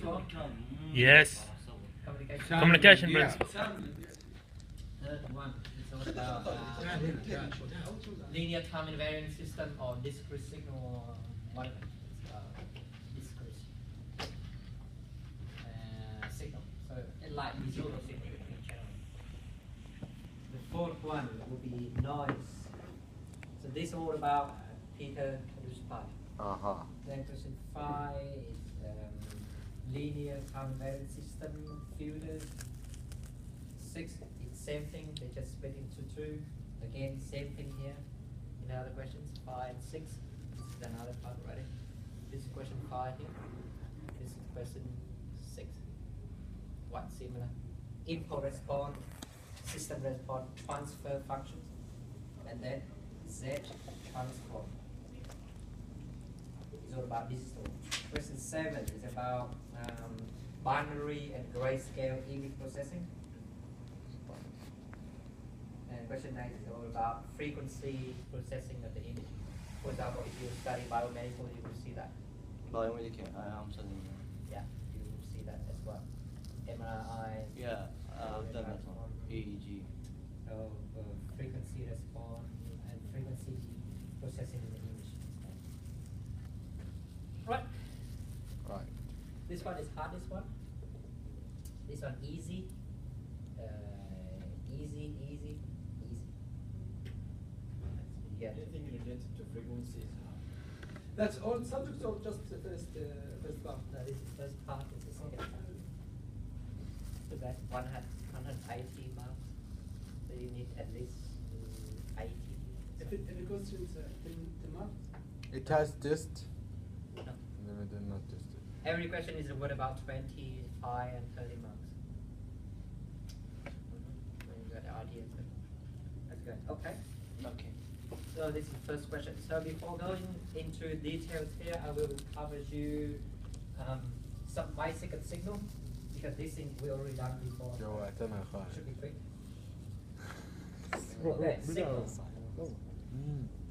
one? Yes. Communication principle. Third one is all about linear time invariant system or discrete signal or whatever. It's discrete signal. So it's like visual signal in general. The fourth one will be noise. So this is all about Peter Pi. Then question 5 is linear time invariant system filters. 6, it's same thing, they just split into 2. Again, same thing here. In the other questions, 5 and 6. This is another part already. This is question 5 here. This is question 6. What similar? Impulse response, system response, transfer functions, and then Z transform. It's all about digital. Question 7 is about binary and grayscale image processing. And question 9 is all about frequency processing of the image. For example, if you study biomedical, you will see that. Biomedical, I'm studying. Yeah, you will see that as well. MRI. Yeah, I've done that one. EEG. So frequency response and frequency processing in the image. Right. Right. This one is hardest one. This one easy. Easy. Yeah. Anything related to frequencies. That's all subjects or just the first part? No, this is the first part, this is the second part. So that's 180 marks. So you need at least 80. If the question is 10 marks? It has test. No. No, we did not test it. Every question is what about 25 and 30 marks. So you got the idea. That's good. Okay. Okay. So this is the first question. So before going into details here, I will cover you some bicycle signal, because this thing we already done before. جوعتنا خالد. Should be quick. Okay, signal.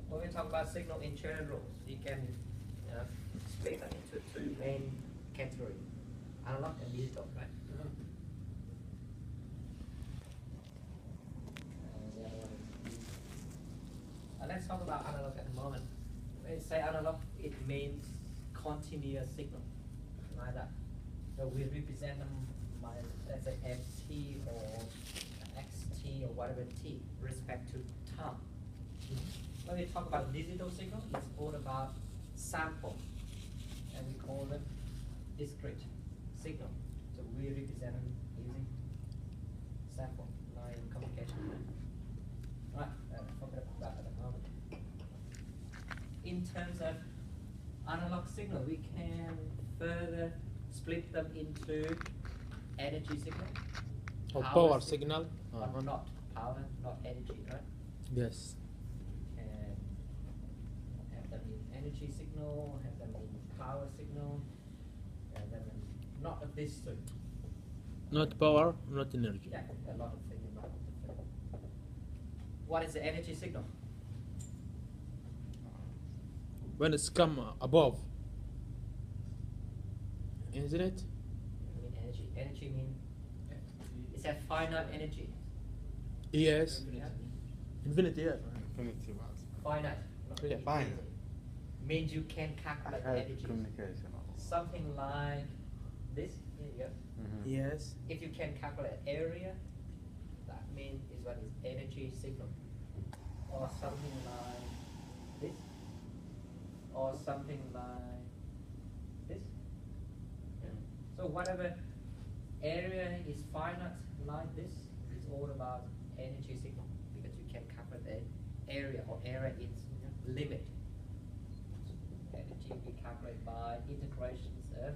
When we talk about signal in general, you can split them into 2 main categories: analog and digital, right? Let's talk about analog at the moment. When you say analog, it means continuous signal, like that. So we represent them by, let's say, ft or xt or whatever t, respect to time. When we talk about digital signal, it's all about sample, and we call them discrete signal. So we represent them using sample, line communication. Right, talking about that at the moment. In terms of analog signal, we can further split them into energy signal, Or power signal. or not power, not energy, right? Yes. And have them in energy signal, have them in power signal, and then not of these two. Not power, not energy. Yeah, a lot of things. What is the energy signal? When it's come above, isn't it? I mean energy. Energy means it's a finite energy. Yes. Yeah? Infinity, yeah. Infinity bus. Finite. not Yeah. Fine. Means you can calculate energy. Communication. Something like this. Here you go. Yes. If you can calculate area, that means is what is energy signal. Or something like this. Or something like this. So whatever area is finite like this is all about energy signal, because you can calculate the area, or area is limit. Energy we calculate by integrations of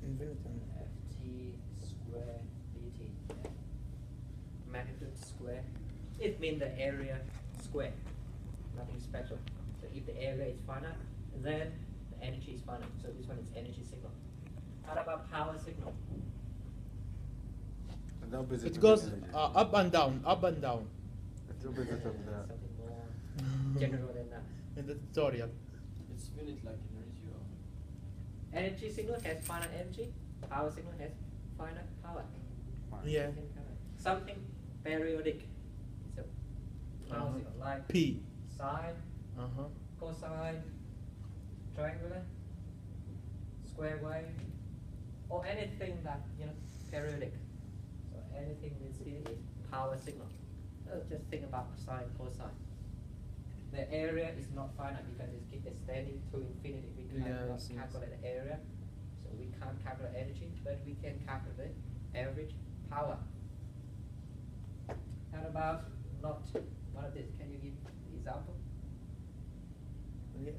ft square dt. Yeah. Magnitude square. It means the area square. Nothing special. So if the area is finite, then the energy is finite. So this one is energy signal. What about power signal? It goes up and down, up and down. It's opposite of that. Something more general than that. In the tutorial. It's unit like energy or? Energy signal has finite energy. power signal has finite power. Yeah. Something periodic. It's a power Uh-huh. signal like P. sine, Uh-huh. cosine, triangular, square wave, or anything that periodic. So anything we see is power signal. Just think about sine, cosine. The area is not finite because it's keep extending to infinity. We cannot Yes, yes. calculate the area, so we can't calculate energy, but we can calculate average power. How about not one of this? Can you give example? Yeah.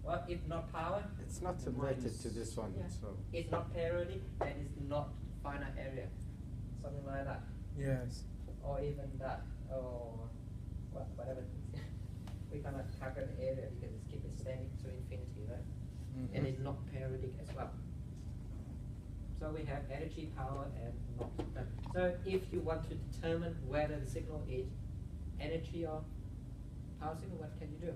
What if not power? It's not related to this one, Yeah. so. It's not periodic and it's not finite area. Something like that. Yes. Or even that. Or whatever. We cannot calculate the area because it's keep extending to infinity, right? Mhm. And it's not periodic as well. So we have energy, power, and not. So if you want to determine whether the signal is energy or power signal, what can you do?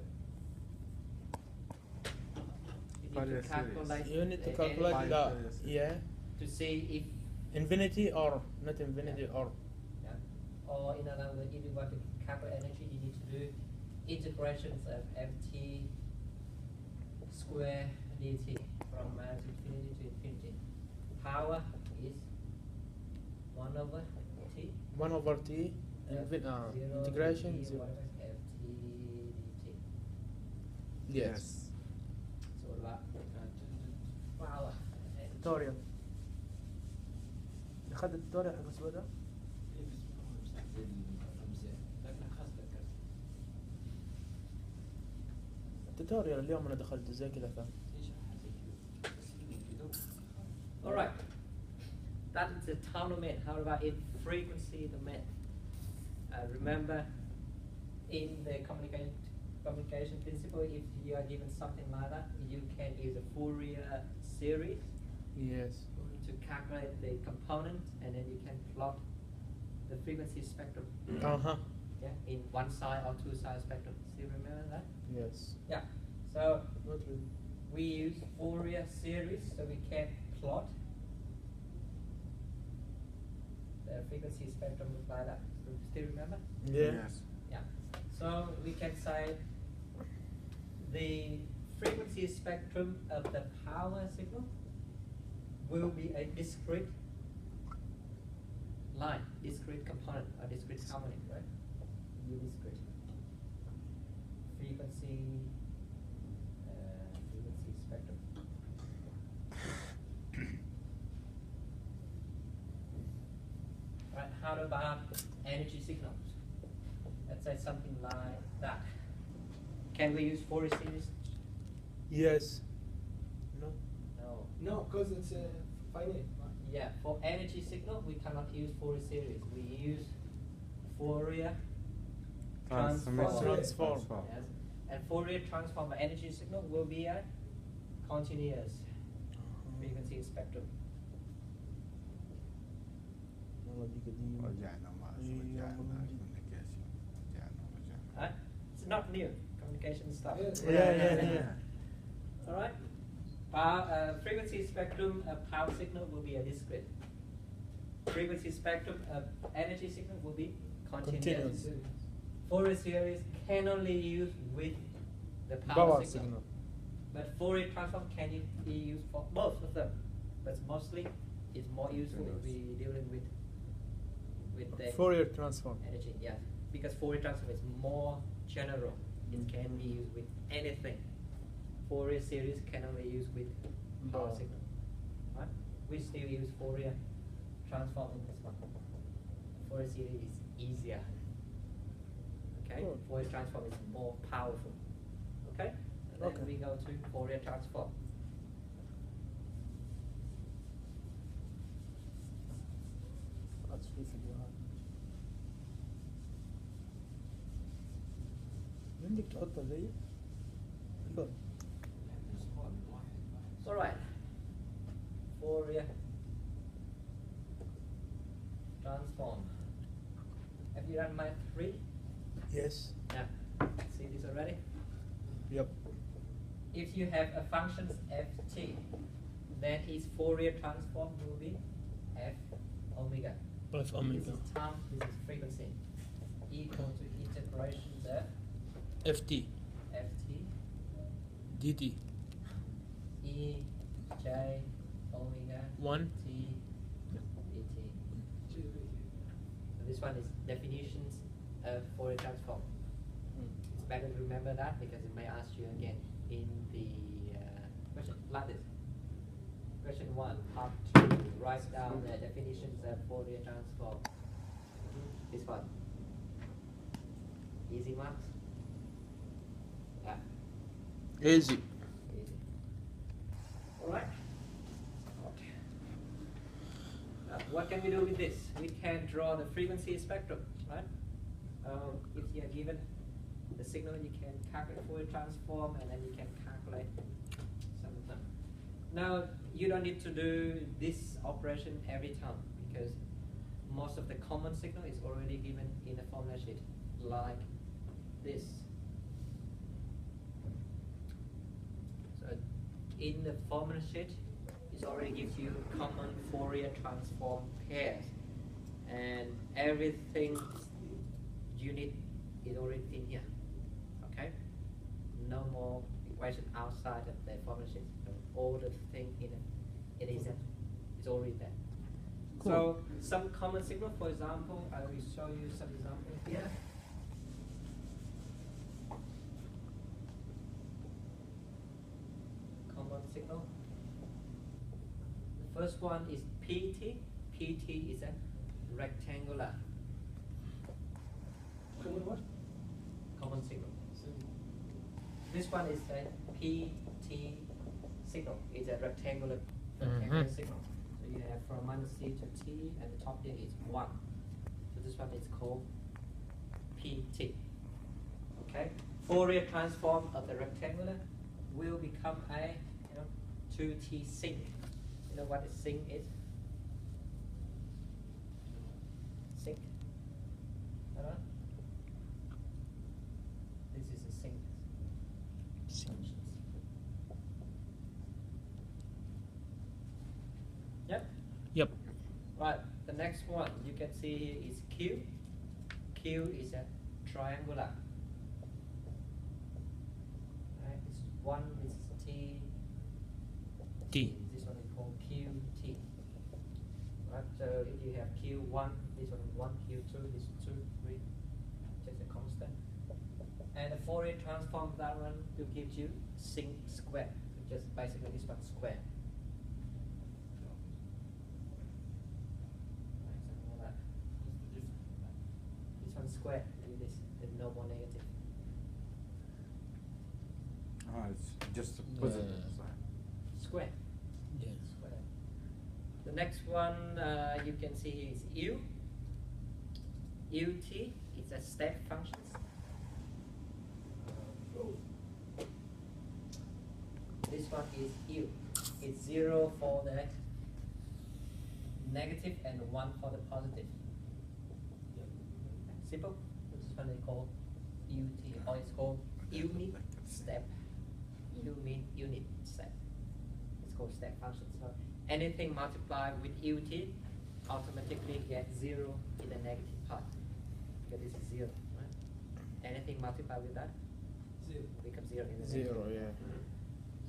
You need Fourier to series. calculate You need to the calculate energy the, yeah, to see if, infinity or not infinity or. or in other words, if you want to calculate energy, you need to do integrations of ft square dt from minus infinity to infinity. Power is 1 over t. 1 over t, Zero integration, dt zero. minus ft dt. Yes. So what about power? energy? توتوريال. أخذت التوتوريال حق الأسبوع ده؟ التوتوريال اليوم أنا دخلت زي كذا فهم. All right. That is the time domain. How about in frequency domain? Remember, in the communication principle, if you are given something like that, you can use a Fourier series Yes. to calculate the component, and then you can plot the frequency spectrum. Uh-huh. Yeah, in one side or two side spectrum. Still remember that? Yes. Yeah. So Not really. we use Fourier series, so we can plot the frequency spectrum like that. So still remember? Yeah. Yes. Yeah. So we can say the frequency spectrum of the power signal will be a discrete line, discrete component, or discrete harmonic, right? Be discrete. Frequency spectrum. Right, how about energy signals? Let's say something like that. Can we use Fourier series? Yes. No. No. No, because it's finite. Yeah, for energy signal, we cannot use Fourier series. We use Fourier transform. Transform. Yes. And Fourier transform of energy signal will be a continuous frequency spectrum. والله دي قديمة. رجعنا ما أيوة. رجعنا communication. رجعنا. Right? It's not new communication stuff. Yes. Yeah. All right. Frequency spectrum of power signal will be a discrete. Frequency spectrum of energy signal will be continuous. Continuous. Fourier series can only use with the power Power signal. signal. But Fourier transform can be used for both of them. But mostly it's more useful if we dealing with the Fourier transform. energy, yes. Because Fourier transform is more general. It can be used with anything. Fourier series can only use with power Power. signal. Right? We still use Fourier transform in this one. Fourier series is easier. Okay? Good. Fourier transform is more powerful. Okay? And then Okay. we go to Fourier transform. خلاص في فيديوهات. عندك تحطها زي حلو. Alright. Fourier transform. Have you done my 3? Yes. Yeah. See this already? Yep. If you have a function ft then its Fourier transform will be f omega. F omega. This is time, this is frequency. Equal to integration of ft ft dt e j omega 1 t dt. So this one is definitions of Fourier transform. It's better to remember that because it may ask you again in the question like this. Question 1, part 3, write down the definitions of Fourier transform. This one. Easy marks? Yeah. easy. Easy. Alright. Okay. What can we do with this? We can draw the frequency spectrum, right? If you are given the signal, you can calculate Fourier transform and then you can calculate some of them. Now, you don't need to do this operation every time because most of the common signal is already given in the formula sheet, like this. So in the formula sheet, it already gives you common Fourier transform pairs, and everything you need is already in here. Okay, no more equation outside of the formula sheet. So all the thing in it is already there. Cool. So some common signal, for example, I will show you some examples here. Common signal. The first one is PT. PT is a rectangular Common what? common signal. This one is a PT signal. It's a rectangular signal. So you have from minus C to T, and the top here is 1. So this one is called PT. Okay. Fourier transform of the rectangular will become a 2T sinc. You know what a sinc is? Sinc. Hello? This is a sinc. Yep. Yep. Right. The next one you can see here is Q. Q is a triangular. Right. This one is T. T. This one is called QT. Right. So if you have Q1, this one is 1, Q2, this is 2, 3. Just a constant. And the Fourier transform of that one will give you sinc square. So just basically this one square. This one square, and this there's no more negative. Oh, it's just a positive sign. Square. Yes. Square. The next one you can see is U. UT is a step function. This one is U. It's 0 for the negative and 1 for the positive. Simple. This one is called UT, or it's called unit step. U mean unit step. It's called step function. So anything multiplied with UT automatically gets 0 in the negative part. Because this is 0, right? Anything multiplied with that 0. becomes 0 in the Zero, negative. yeah.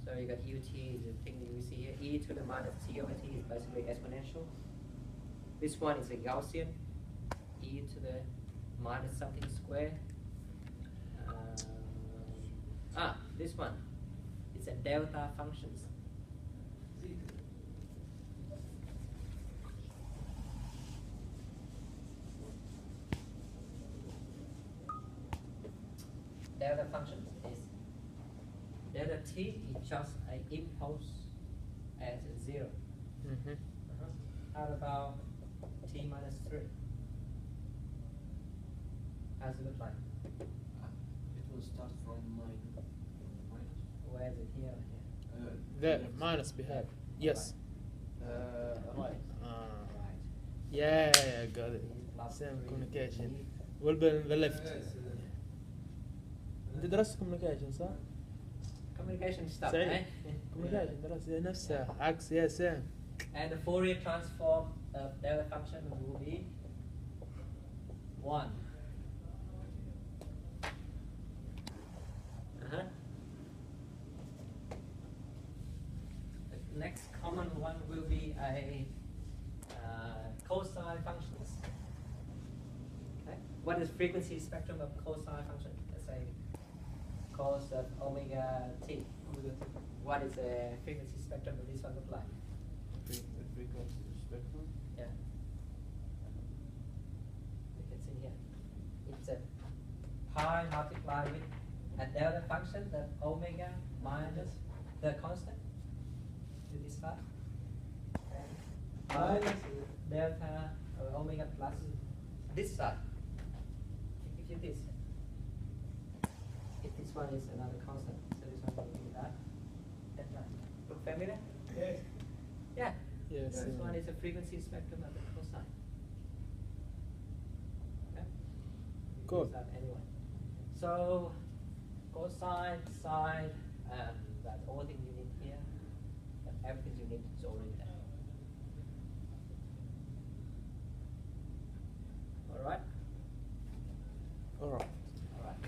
So you got UT is the thing you see here. E to the minus T over T is basically exponential. This one is a Gaussian. E to the minus something square. This one. It's a delta functions. Delta functions is delta t is just an impulse at 0. Mm-hmm. How about t minus 3? How does it look like? It will start from minus. Where is it, here or here? There, minus behind. Yes. Right. Right. Yeah, got it. Plus Same 3. communication. Will be the left. Yes. انت درست communication صح؟ communication stuff, Same. right? Communication دراسة زي نفسها عكس يا same. And the Fourier transform of delta function will be 1. The next common one will be a cosine functions. Okay. What is frequency spectrum of cosine function? Let's say cos of omega t. What is the frequency spectrum of this one look like? Frequency spectrum. Yeah. You can see here. It's a pi multiplied with a delta function, the omega minus the constant. To this side. Minus delta omega plus this side. If you this. If this one is another constant, so this one will be that. Look familiar? Yes. Yeah. Yes. This one is a frequency spectrum of the cosine. Okay? We Cool. use that anyway. So cosine, sine, that's all things you need here. But everything you need is already there. Alright? Alright. Alright.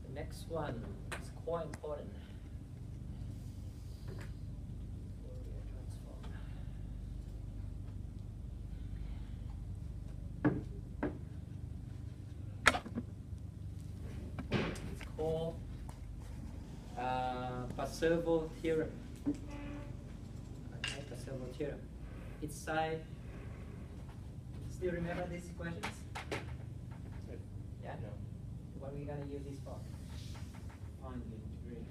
The next one is quite important. Fourier transform. It's called Parseval theorem. Okay, Parseval theorem. It's still remember these equations? Yeah? What are we going to use this for? Find the integrated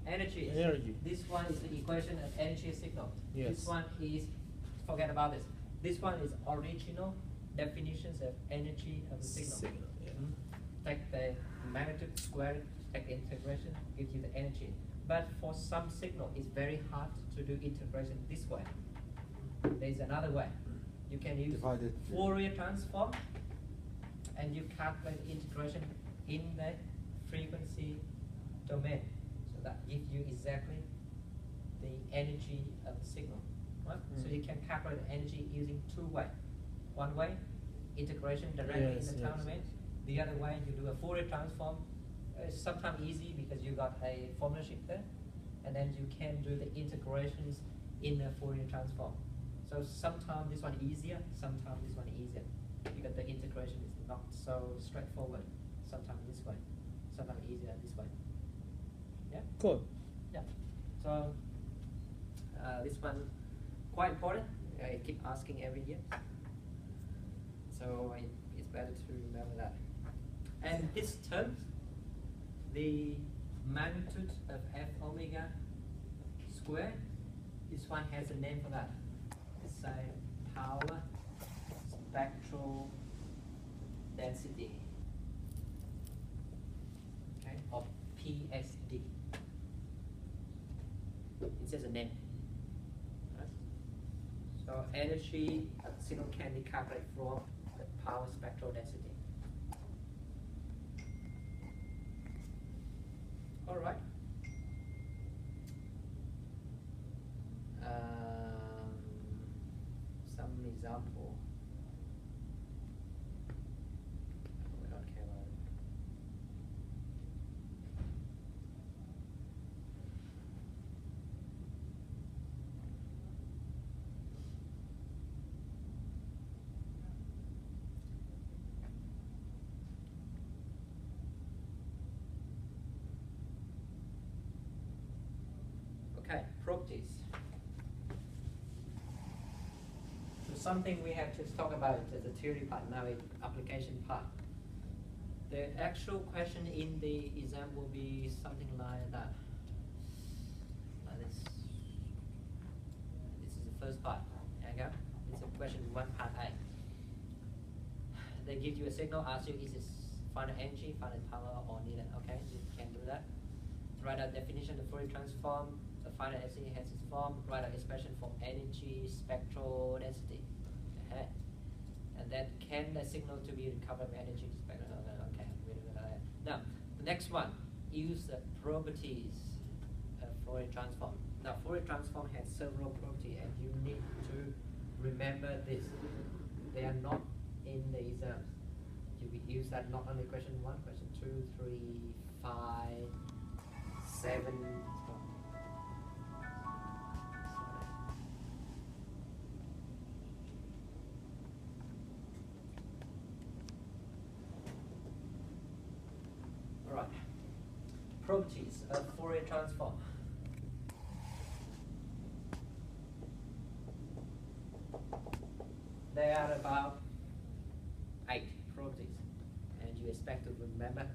energy. Energy. This one is the equation of energy signal. Yes. This one is, forget about this. This one is original definitions of energy of the signal. Yeah. Take the magnitude, square it, take the integration, gives you the energy. But for some signal, it's very hard to do integration this way. There's another way. You can use Divide it. Fourier transform, and you calculate integration in the frequency domain. So that gives you exactly the energy of the signal. Right? So you can calculate the energy using two ways. One way, integration directly Yes, in the time yes. domain. The other way, you do a Fourier transform. It's sometimes easy because you got a formula sheet there, and then you can do the integrations in a Fourier transform. So sometimes this one easier, sometimes this one easier, because the integration is not so straightforward. Sometimes this way, sometimes easier this way. Yeah. Cool. Yeah. So this one quite important. I keep asking every year. So it's better to remember that. And this term, the magnitude of f omega squared, this one has a name for that. It's a power spectral density. Okay, or PSD. It says a name. Right? So energy of the signal can be calculated from the power spectral density. All right. Some example. We don't care about it. Okay, properties. So something we have to talk about is the theory part, now it's application part. The actual question in the exam will be something like that. Like this. This is the first part. Okay? It's a question 1 part A. They give you a signal, ask you is this find the energy, find the power, or neither. Okay, you can do that. Write a definition of Fourier transform. The final FC has its form. Write an expression for energy spectral density. Okay. And then can the signal to be recovered by energy spectrum? Okay, now the next one, use the properties of Fourier transform. Now Fourier transform has several properties, and you need to remember this. They are not in the exams. You will use that not only question 1, question 2, 3, 5, 7. All right. Properties of Fourier transform. There are about 8 properties, and you expect to remember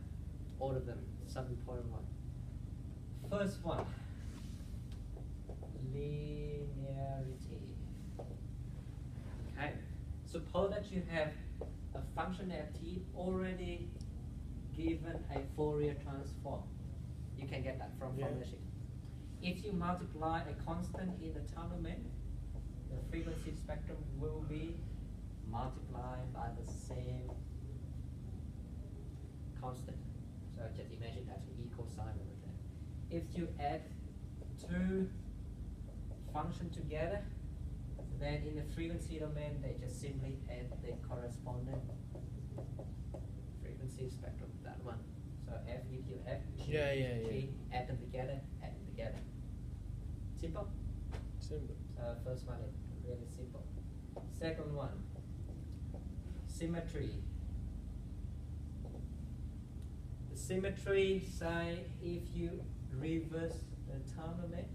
all of them, some important one. First one, linearity. Okay, suppose that you have a function f t already given a Fourier transform. You can get that from formula sheet. If you multiply a constant in the time domain, the frequency spectrum will be multiplied by the same constant. So just imagine that's an equal sign over there. If you add 2 functions together, then in the frequency domain, they just simply add the corresponding frequency spectrum, that one. So f gives you f, g gives you g, add them together, Simple? Simple. First one is really simple. Second one, symmetry. The symmetry say if you reverse the time domain,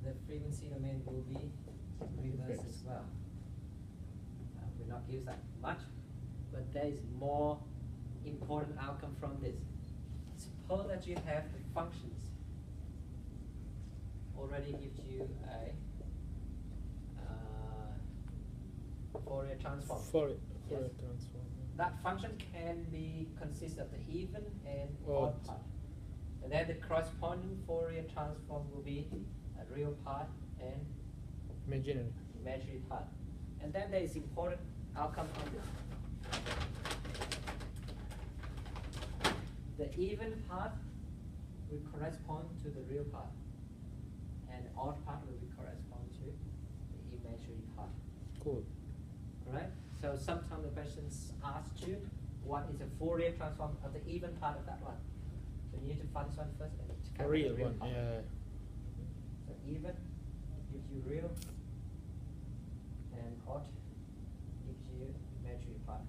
the frequency domain will be reversed as well. We'll not use that much, but there is more important outcome from this. Suppose that you have the functions already gives you a Fourier transform. Fourier Yes. transform. That function can be consist of the even and Odd. odd part. And then the corresponding Fourier transform will be a real part and Imaginary. imaginary part. And then there is important outcome from this. The even part will correspond to the real part, and odd part will be correspond to the imaginary part. Cool. Alright? So sometimes the questions ask you what is a Fourier transform of the even part of that one. So you need to find this one first and to A calculate real the one, part. yeah. So even gives you real, and odd gives you imaginary part.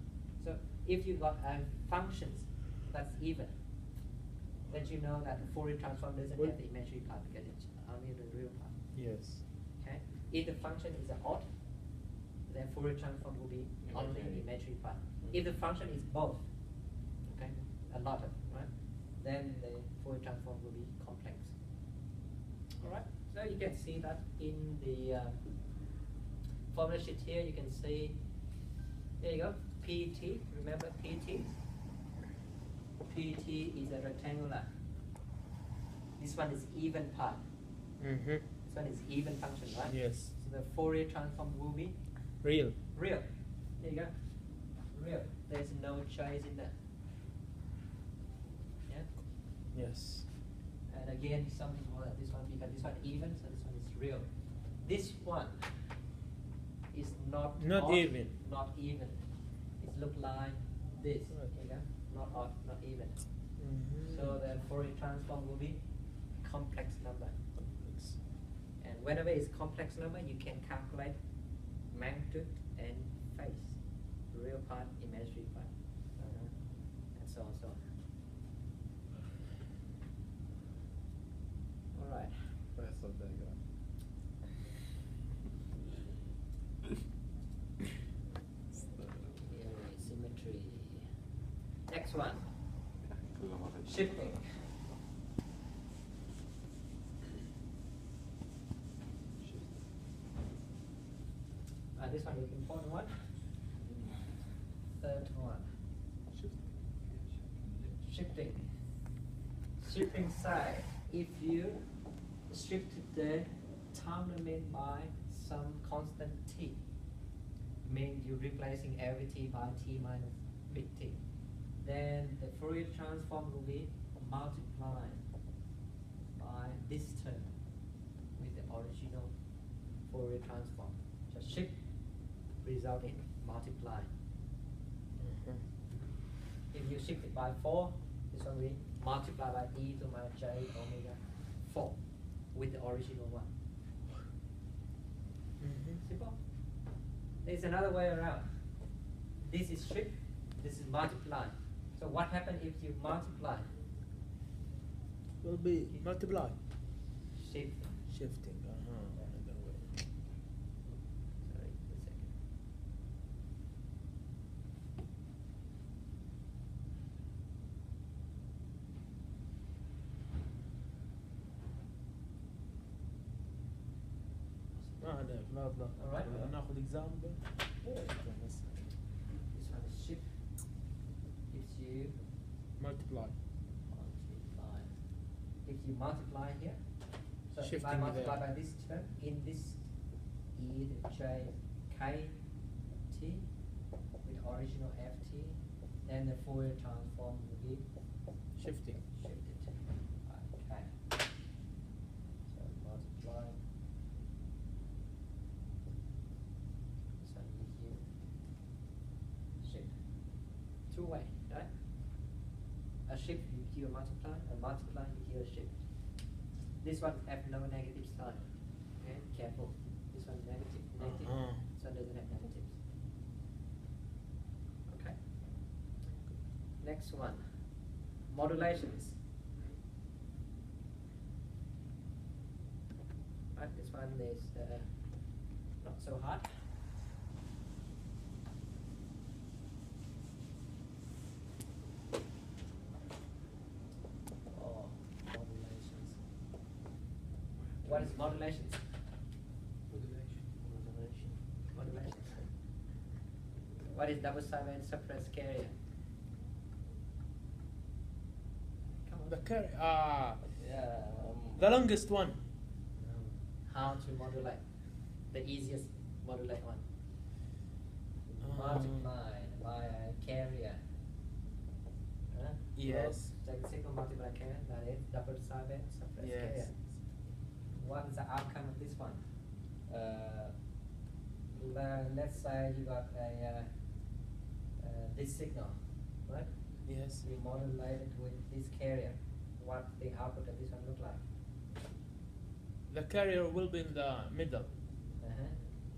So if you got functions that's even, then you know that the Fourier transform doesn't have the imaginary part because it's only the real part. Yes. Okay? If the function is an odd, then Fourier transform will be only the imaginary part. If the function is both, okay, a lot of, right, then the Fourier transform will be complex. All right. So you can see that in the formula sheet here. You can see. There you go. PT. Remember PT. PT is a rectangular. This one is even part. Mm-hmm. This one is even function, right? Yes. So the Fourier transform will be Real. real. There you go. Real. There's no choice in that. Yeah. Yes. And again, something more like this one because this one even, so this one is real. This one is not Not odd, even. Not even. It look like this. Right. There you go. Not odd, not even. Mm-hmm. So the Fourier transform will be complex number. Complex. And whenever it's complex number, you can calculate magnitude and phase. Real part, imaginary part. And so on, so on. All right. Rest of the Symmetry. Next one. Shifting. This one is important one. Third one. Shifting. Shifting side. If you shift the time domain by some constant t, means you're replacing every t by t minus big T. Then the Fourier transform will be multiplied by this term with the original Fourier transform. Just shift, result in multiply. If you shift it by 4, this one will be multiplied by e to minus j omega 4 with the original one. Simple. There's another way around. This is shift, this is multiply. So what happens if you multiply? Will be multiply. Shift. Shifting. Another way. Sorry, a second. Alright. ناخذ example. This one is shift. Gives you Multiply. multiply. If you multiply here, so if I Shifting multiply there. by this term in this e to j k t with original f t, then the Fourier transform will be Shifting. shifted. Okay. So multiply. This one gives you shift. Two way, right? A shift gives you a multiply, a multiply gives you a shift. This one have no negative sign. Okay, careful. This one negative, negative. This one doesn't have negatives. Okay. Next one, modulations. Right, this one is not so hard. Oh, modulations. What is modulations? Modulations. What is double sided suppressed carrier? Come on. The carry. Yeah. The longest one. How to modulate? The easiest modulate one. Multiplied by a carrier. Yes. Take single multiply carrier, that is double sided suppressed carrier. Yes. What is the outcome of this one? Let's say you got a this signal, right? Yes. You modulate it with this carrier. What the output of this one look like? The carrier will be in the middle. This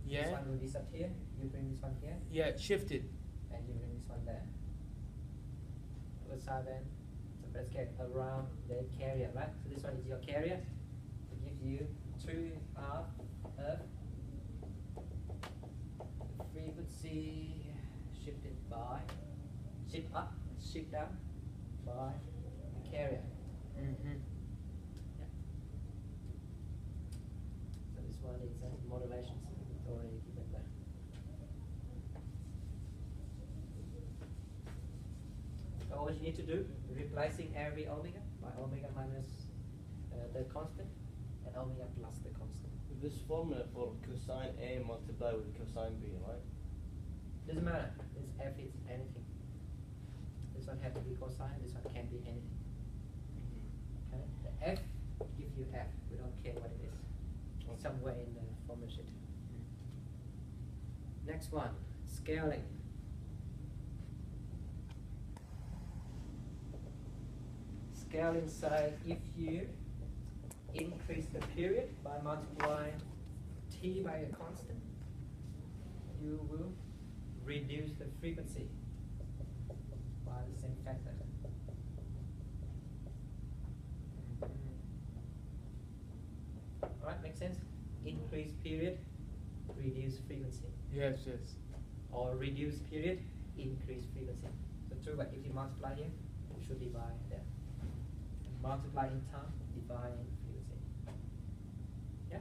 Yeah. one will disappear. You bring this one here, Yeah, shifted. and you bring this one there. Other side then, suppressed carrier around the carrier, right? So this one is your carrier. It gives you 2/2 of frequency shifted by shift up, shift down by the carrier. Yeah. So this one is modulations. It's already given there. So all you need to do, replacing every omega by omega minus the constant and omega plus the constant. This formula for cosine A multiply with cosine B, right? Doesn't matter. It's f is anything. This one has to be cosine. This one can be anything. Okay. The f gives you f. We don't care what it is. Okay. Somewhere in the formula sheet. Next one, scaling. Scaling side, if you increase the period by multiplying t by a constant, you will reduce the frequency by the same factor. Alright, make sense? Increase period, reduce frequency. Yes, yes. Or reduce period, increase frequency. So true, but if you multiply here, you should divide there. Multiply in time, divide in frequency. Yeah?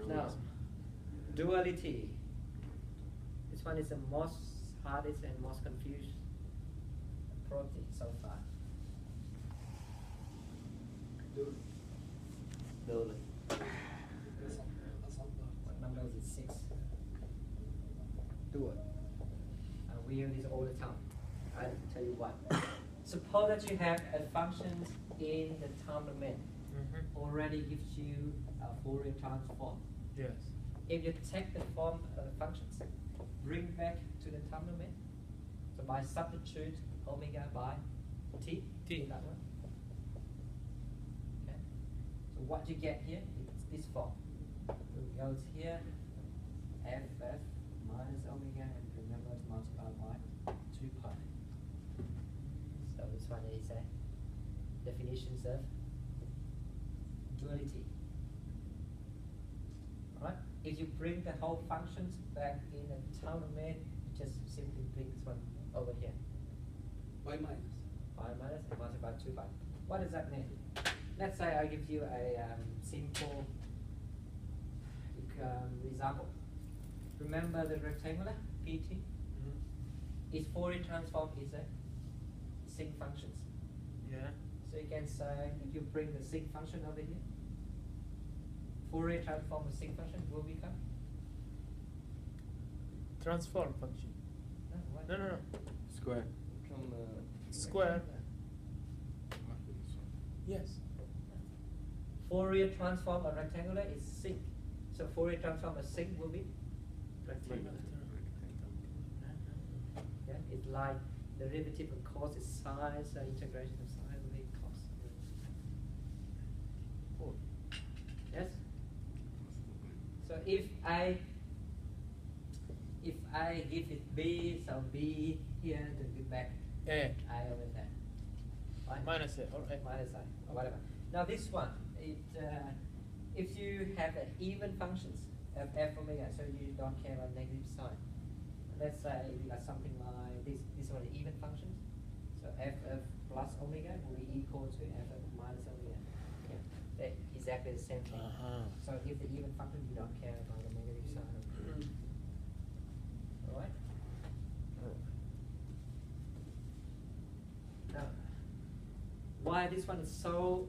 Now, duality. This one is the most hardest and most confused property so far? Building. What number is it? 6. Do it. We use this all the time. I'll tell you what. Suppose that you have a function in the time domain. Already gives you a Fourier transform. Yes. If you take the form of the functions, bring back to the time domain. So by substitute omega by t. That one. Okay. So what you get here is this form. So it goes here, ff minus omega, and remember to multiply by 2 pi. So this one is definitions of duality. Alright? If you bring the whole functions back in the time domain, you just simply bring this one over here. Y minus. Y minus and multiply 2 pi. What does that mean? Let's say I give you a simple example. Remember the rectangular PT? Its Fourier transform is a sinc functions. Yeah. So you can say if you bring the sinc function over here, Fourier transform of sinc function will become Transform function. no, No. Square. From Square. Yes. Fourier transform of rectangular is sinc. So Fourier transform of sinc will be rectangular. Yeah, it's like derivative of cos is sine, so integration of sine will be cos. Cool. Yes? So if I give it b, so b here to give back A. I over there. Right? Minus A or A. Minus I or whatever. Now this one, if you have an even functions of f omega, so you don't care about negative sign. Let's say you got something like this. These are the even functions. So f of plus omega will be equal to f of minus omega. Yeah, they're exactly the same thing. So if the even function, you don't care about the negative sign. All right. Now, why this one is so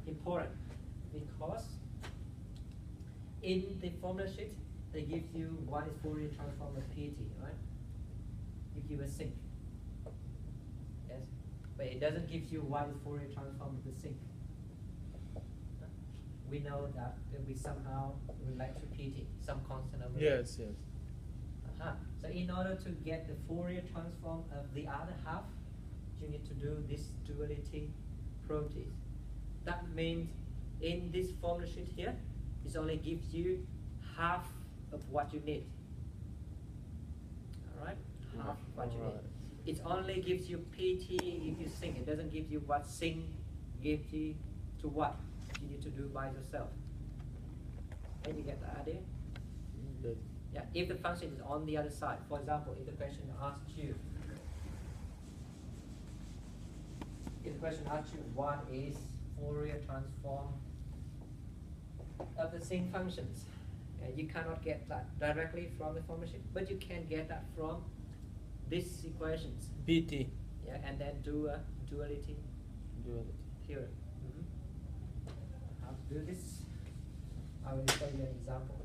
important? Because in the formula sheet, they give you what is Fourier transform of PT, right? They give you a sinc. Yes? But it doesn't give you what is Fourier transform of the sinc. We know that we somehow relate to PT, some constant over there. Yes. So in order to get the Fourier transform of the other half, you need to do this duality properties. That means in this formula sheet here, it only gives you half of what you need. All right? Half of what you need. It only gives you PT if you sinc. It doesn't give you what sinc gives you to what you need to do by yourself. Can you get the idea? Good. Yeah, if the function is on the other side, for example, if the question asks you, what is Fourier transform of the sinc functions, you cannot get that directly from the formula sheet, but you can get that from these equations. BT. Yeah, and then do a duality theorem. How to do this? I will show you an example.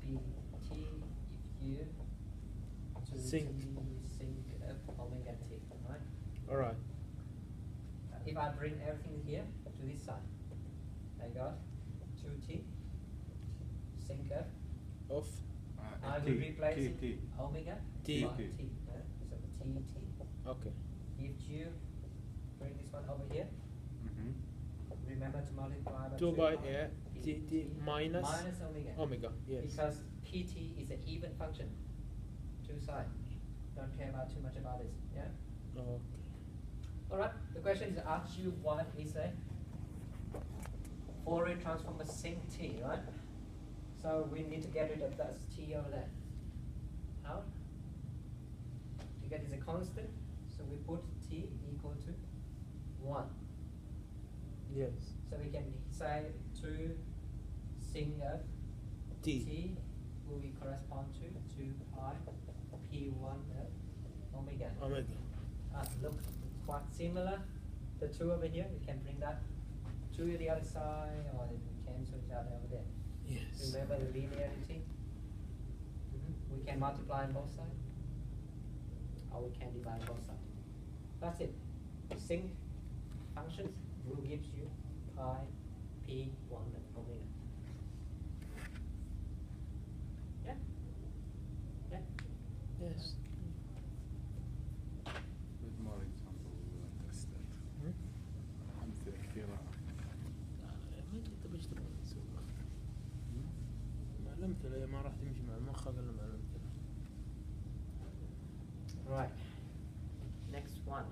BT, if you Sinc of omega t, right? All right. If I bring everything here to this side, I got 2t sinc of. I will replace it omega T. by t. So t. Okay. If you bring this one over here, remember to multiply by 2 by pi. A. T minus omega. Omega. Yes. Because pt is an even function. Two sides. Don't care about too much about this. Yeah. Okay. All right. The question is asked you what is a Fourier transform of sinc t, right? So we need to get rid of that t over there. How? To get is a constant, so we put t equal to 1. Yes. So we can say 2 sinc of T. will be correspond to 2 pi p1 of omega. Omega. look quite similar. The two over here, you can bring that to the other side, or you can cancel each other over there. Yes. Remember the linearity? We can multiply on both sides, or we can divide both sides. That's it. Sinc functions, rule gives you pi, p, 1, and omega. Yeah? Yeah? Yes. With more example we will understand. Hmm? أمثلة كثيرة. ما انت ايش تبغى تسوي؟ مع الامثله ما راح تمشي مع مخك الا مع الامثله. Right. Next one.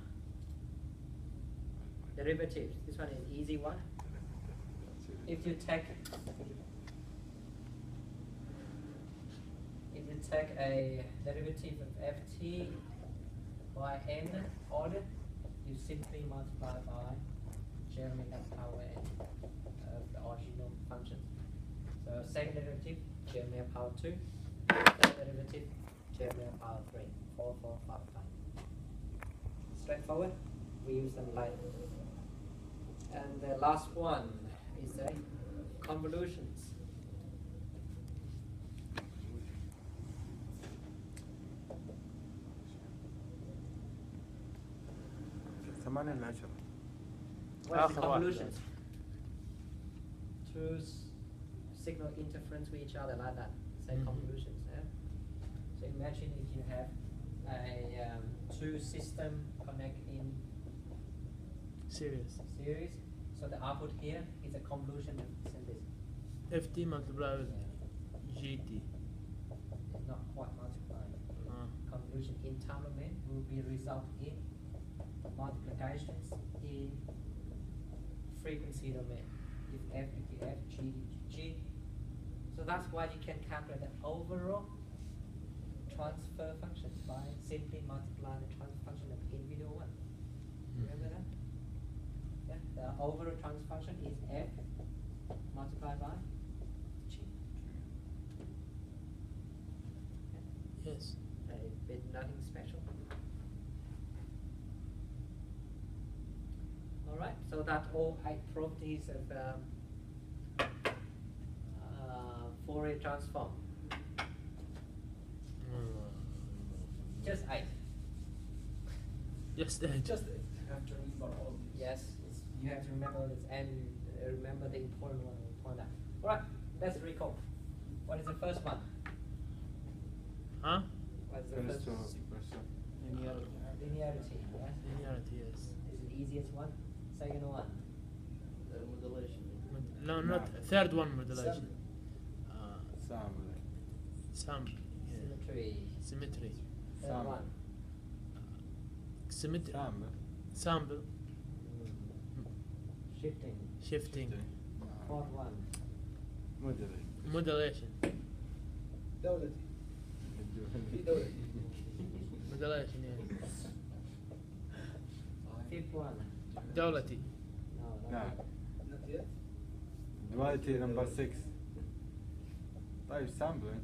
Derivatives. This one is easy one. If you take a derivative of ft by n order, you simply multiply by j omega power n of the original function. So second derivative, j omega power 2. Third derivative, j omega power 3. 4, 4, 5, 5. Straightforward. We use them later. And the last one is a convolutions. ثمانية إلى 10. What is آخر واحد. convolutions? Two signal interference with each other like that. Say Mhm. convolutions. Yeah? So imagine if you have a two system connect in Serious. series. So the output here is a convolution of this and this. ft multiplied with gt. It's not quite multiplying. Convolution in time domain will be result in multiplications in frequency domain. If f equals f, g equals g. So that's why you can calculate the overall transfer function by simply multiplying the transfer function of individual one. Remember that? Yeah, the overall transfer function is f multiplied by g. Yes. A bit nothing special. All right, so that's all 8 properties of Fourier transform. Just 8. Just Just you have to remember all of these. Yes, you have to remember this and remember the important one we point out. All right, let's recall. What is the first one? Huh? What is the first First one? person. Linearity. Linearity, yes. Linearity, yes. This is the easiest one. Second one. Modulation. No, not third one modulation. Sample. Sample. Yeah. Symmetry. Symmetry. Third Sample. one. Symmetry. Sample. Sample. Shifting. Shifting. Fourth one. مدري. Modulation. دولتي. في دولتي. Modulation, yeah. Fifth one. دولتي. No, نعم. Not yet. دلوقتي نمبر 6. طيب سامبلينج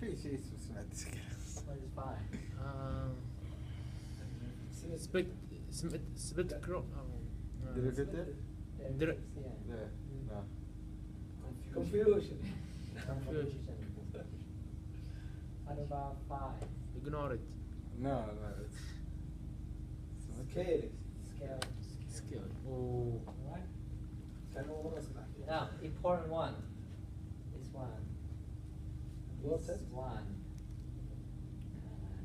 في شيء اسمه سمعت كذا. What is five? Spectrum. Derivative? Derivatives, yeah. لا لا. Confusion. Convolution. What about five? Ignore it. No, no. Scaling. Scale. Scale. Right? كان أول مرة أسمع فيها. Now, important one. This one. What's This it? one.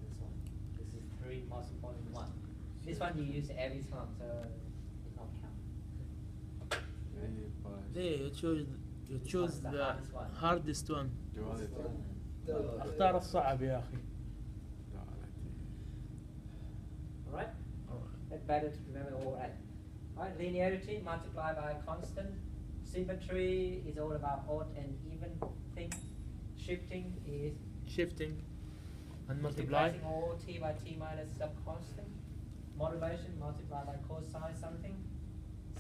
This one. This is 3 most important one. This one you use every time, so it not count. There, you choose the the hardest one. hardest one. Duality. دولة. اختار الصعب يا أخي. Alright? It's better to remember all right. Alright, linearity multiplied by a constant. Symmetry is all about odd and even thing. Shifting is Shifting and multiply. multiplying all t by t minus some constant. Modulation multiplied by cosine something.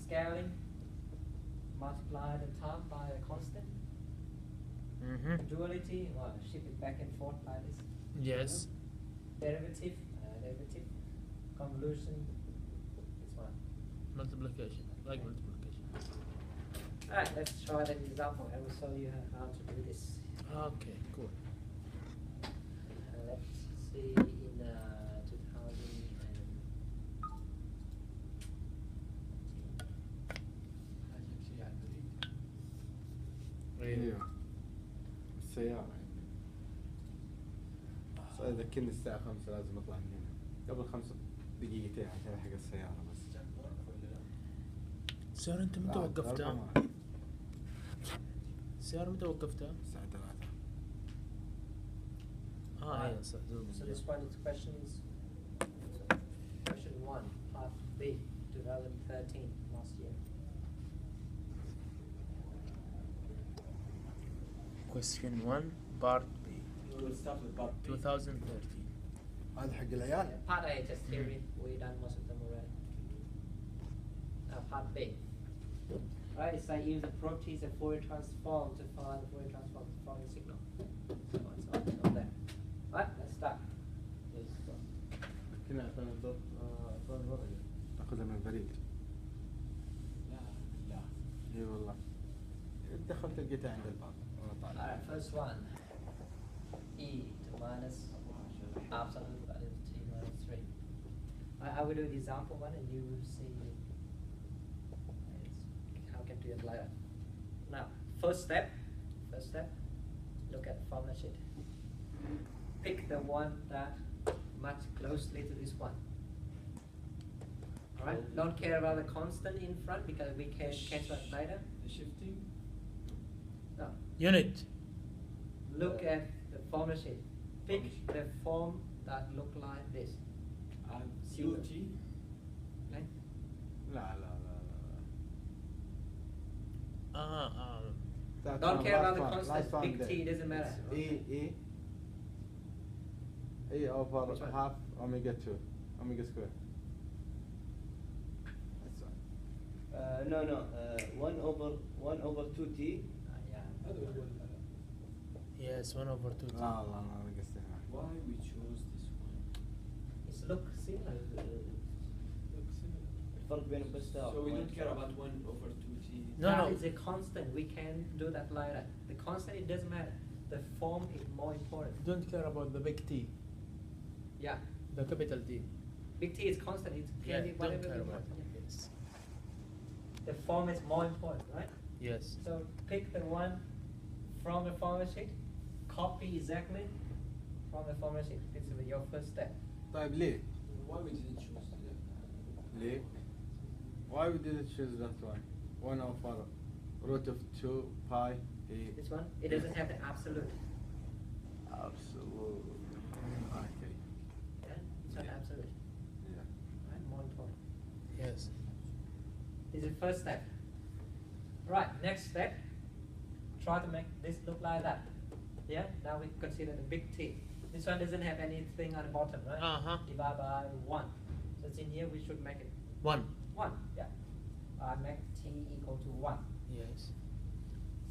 Scaling multiply the time by a constant. Mm-hmm. Duality, well, shift it back and forth like this. Yes. Derivative, derivative. convolution. This one. Multiplication, like multiplication. Alright, let's try that example. I will show you how to do this. Okay, cool. Let's see in 2000 ايوه السيارة ذكرني الساعة 5 لازم اطلع من هنا قبل 5 دقيقتين عشان الحق السيارة بس. السيارة انت متى وقفتها؟ السيارة متى وقفتها؟ الساعة 3. ايوه صح. So this one is questions. Question 1, part B, 2013, last year. Question 1 part B We will start with part B. 2013. هذا حق العيال؟ Part A, just theory. We done most of them already. Part B. Right, it's like use the properties of Fourier transform to find the Fourier transform of the following signal. So it's on there. Right, let's start. كنا اعطينا الضغط اعطينا الورقة تاخذها من البريد. لا اي والله دخلت لقيتها عند الباب وانا طالع. Alright, first one. E to minus absolute value of t minus 3. I will do the example one and you will see how can do it later. Now, first step, look at the formula sheet. Pick the one that much closely to this one. Alright, don't care about the constant in front because we can cancel it later. The shifting. No. Unit. Look at the formula sheet. Pick the form that look like this. QT. Right? لا لا لا لا. Don't care about the constant. Big T doesn't matter. اي اوفر Which one? هاف اوميجا 2 اوميجا سكوير. No. 1 over 2t. Yeah. هذا هو Yes, 1 over 2. لا والله انا قصدي هنا. why we chose this one. It's look similar. Looks similar. الفرق بينهم بس ده. So we don't care about 1 over 2t. No, That no. is a constant. We can do that later. The constant, it doesn't matter. The form is more important. Don't care about the big T, Yeah. the capital T. Big T is constant. It Yeah, can be don't whatever care we about want. it. Yes. The form is more important, right? Yes. So pick the one from the formula sheet. Copy exactly from the formula sheet. This is your first step. طيب ليه؟ Why we didn't choose that? ليه؟ Why we didn't choose that one? 1 over root of 2 pi e. This one, it doesn't have the absolute. Absolute. Okay. Yeah? It's not absolute. Yeah. Right? More important. Yes. This is the first step. Right, next step. Try to make this look like that. Yeah? Now we consider the big T. This one doesn't have anything on the bottom, right? Uh-huh. Divide by 1. So it's in here, we should make it 1. 1. Yeah. Make T equal to 1. Yes.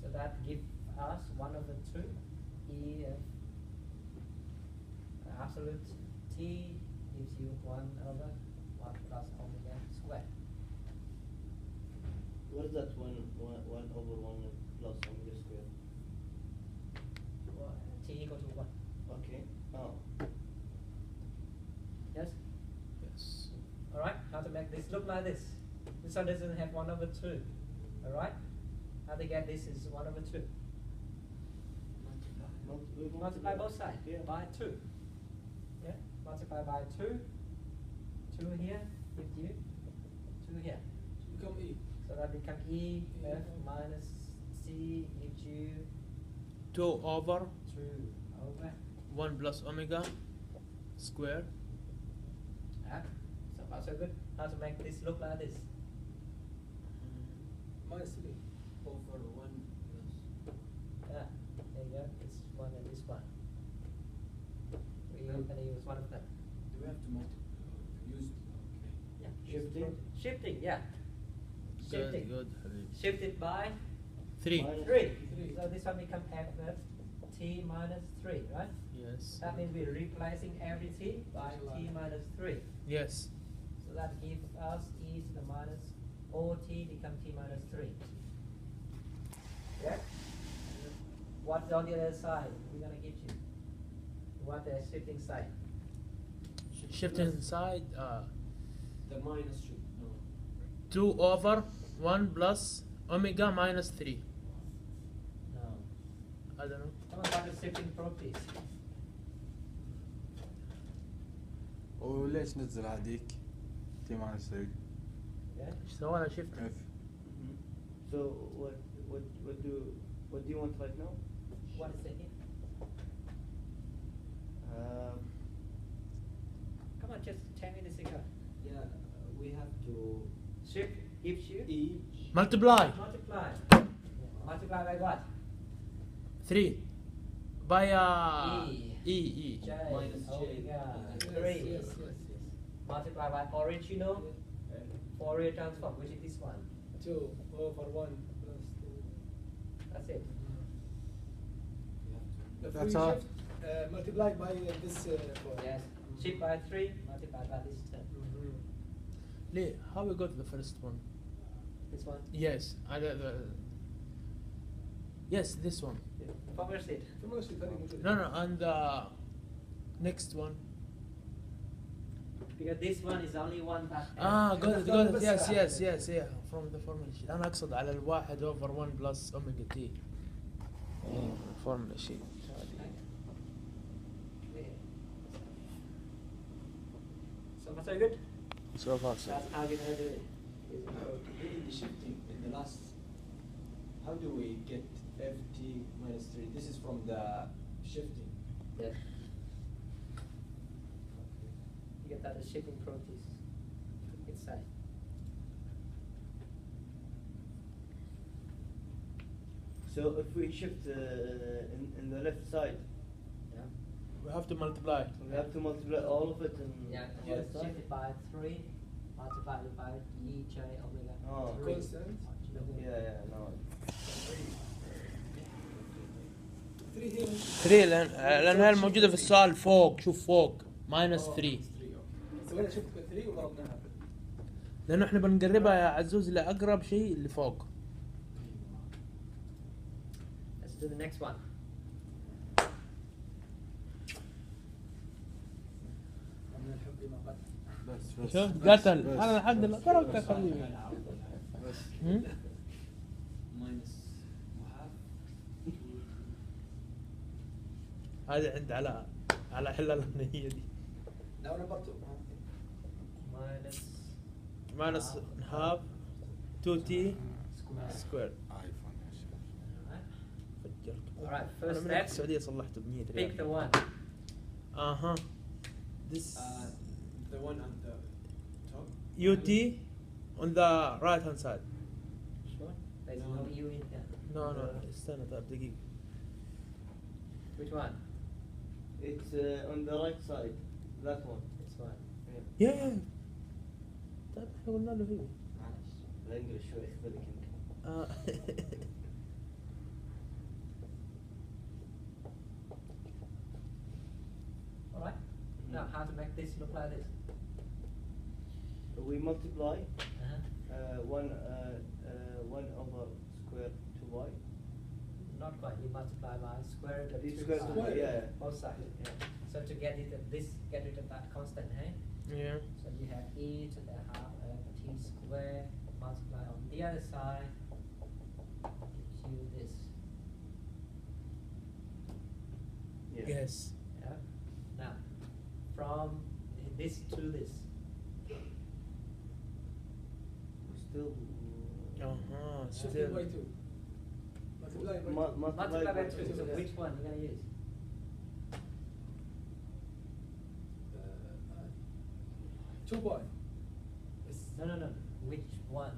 So that gives us 1 over 2 E of absolute T gives you 1 over 1 plus omega squared. What is that 1 over 1 plus omega square? T equal to 1. Okay. Oh. Yes? Yes. Alright, how to make this look like this? This one doesn't have 1 over 2. Alright? How to get this is 1 over 2. Multiply both sides by 2. Yeah? Multiply by 2. 2 here gives you 2 here. Become E. So that become E F minus C gives you 2 over 2 over. 1 plus omega square. Yeah? So far so good. How to make this look like this? Minus 3 over 1 plus. Yeah, there you go. This one and this one. We're gonna use one of them. Do we have to use? Okay. Yeah. Shifting? Shifting, yeah. Shifting. Good, good. Shifted by 3. Minus 3. 3. So this one become f of t minus 3, right? Yes. That means we're replacing every t by t minus 3. Yes. So that gives us e to the minus ot become t minus 3. Yeah? What's on the other side? We're going to give you. What the shifting side? Shifting side, The minus 2. No. 2 over 1 plus omega minus 3. No. I don't know. Come on, what is shifting properties? وليش نزل هذيك تي ماينس 3 Yeah? ايش سوى انا شفت؟ اف So what do you want right now? What is it here? Come on, just tell me the figure. Yeah, we have to Shift gives you each. multiply multiply. Multiply by what? 3 by E. E. J. Minus J. Omega. Yes, 3. yes. Multiply by original Fourier transform, which is this one. 2 over 1 plus 2. That's it. The That's free all. shift multiplied by this point. Yes. Shift by 3, multiply by this term. Mhm. ليه؟ How we got the first one? This one. Yes, yes, this one. Formula sheet. Formula sheet هذه موجودة. No, and the next one. Because this one is only one that. got got it. it. Yes, yeah. From the formula sheet. أنا أقصد على الواحد over 1 plus omega t. Formula sheet. So far so good? So far, so. That's how you're going to do it. In the shifting in the last, how do we get ft minus 3? This is from the shifting. Yes. You get that as shifting properties inside. So if we shift in the left side, Yeah. We have to multiply. we have to multiply all of it in Yeah. the right Shift side. it by 3, multiplied by e j omega. Oh. 3. Constant. Yeah, no. 3 here. 3 لأن هي الموجودة في السؤال فوق، شوف فوق minus 3. سوينا شفت ب 3 وضربناها. لأنه احنا بنقربها يا عزوز لأقرب شيء اللي فوق. Let's do the next one. من الحب ما قتل. بس شوف قتل أنا الحمد لله ضربتك حبيبي. بس هم؟ Minus وهاف. هذه عند على حلال هي دي. Now number 2. Minus minus half 2t squared. ايفون يا شيخ. فجرت. Alright, أنا first من step. السعودية صلحته ب 100 Pick ريال. the one. This The one on the top. ut on the right hand side. Sure. There's No. no u in here. No, استنى طيب دقيقة. Which one? It's on the right side. That one. This one. يا طيب احنا قلنا له هي. معلش. الانجلش شوي يخبرك يمكن. Alright. Now how to make this look like this? We multiply Uh-huh. 1 over square 2y. Not quite. You multiply by square root of The 2 square sides. root, yeah. Both sides. Yeah. So to get it of this, get rid of that constant, hey? Yeah. So you have e to the half t square multiply on the other side gives you this. Yeah. Yes. Yeah. Now, from this to this. Still. Multiply by 2. Multiply by 2. Multiply by 2. So Yes. which one you gonna use? 2 by. No. Which one?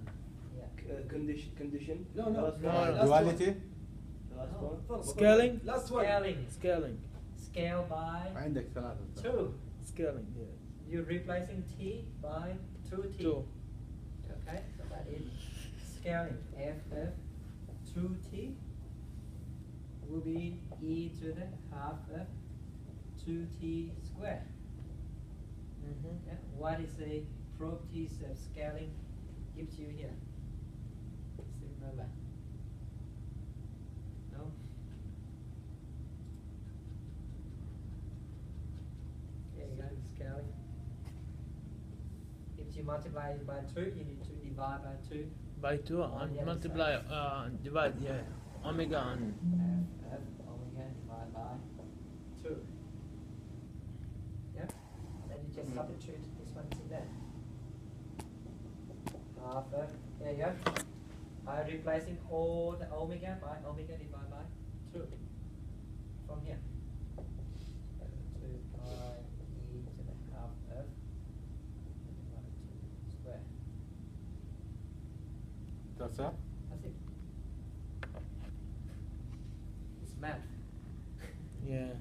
Yeah. Condition. No. The last No, one. no. Last duality The last No. one. Scaling? Last one. Scaling. Scaling. Scale by عندك ثلاثة 2. Scaling. Yeah. You're replacing t by 2t. 2. Okay, so that is scaling f of 2t will be e to the half of 2t squared. Mhm. Yeah. What is the properties of scaling gives you here? Still remember? No? Here you go, scaling. If you multiply it by 2, you need to divide by 2. By 2 On and the other multiply, side. divide, yeah. Omega and F omega divided by 2. Yeah? Then you just substitute this one in there. Half F. There you go. By replacing all the omega by omega divided by 2. From here. 2 pi e to the half F divided by 2 square. That's it? That's it. It's math. yeah.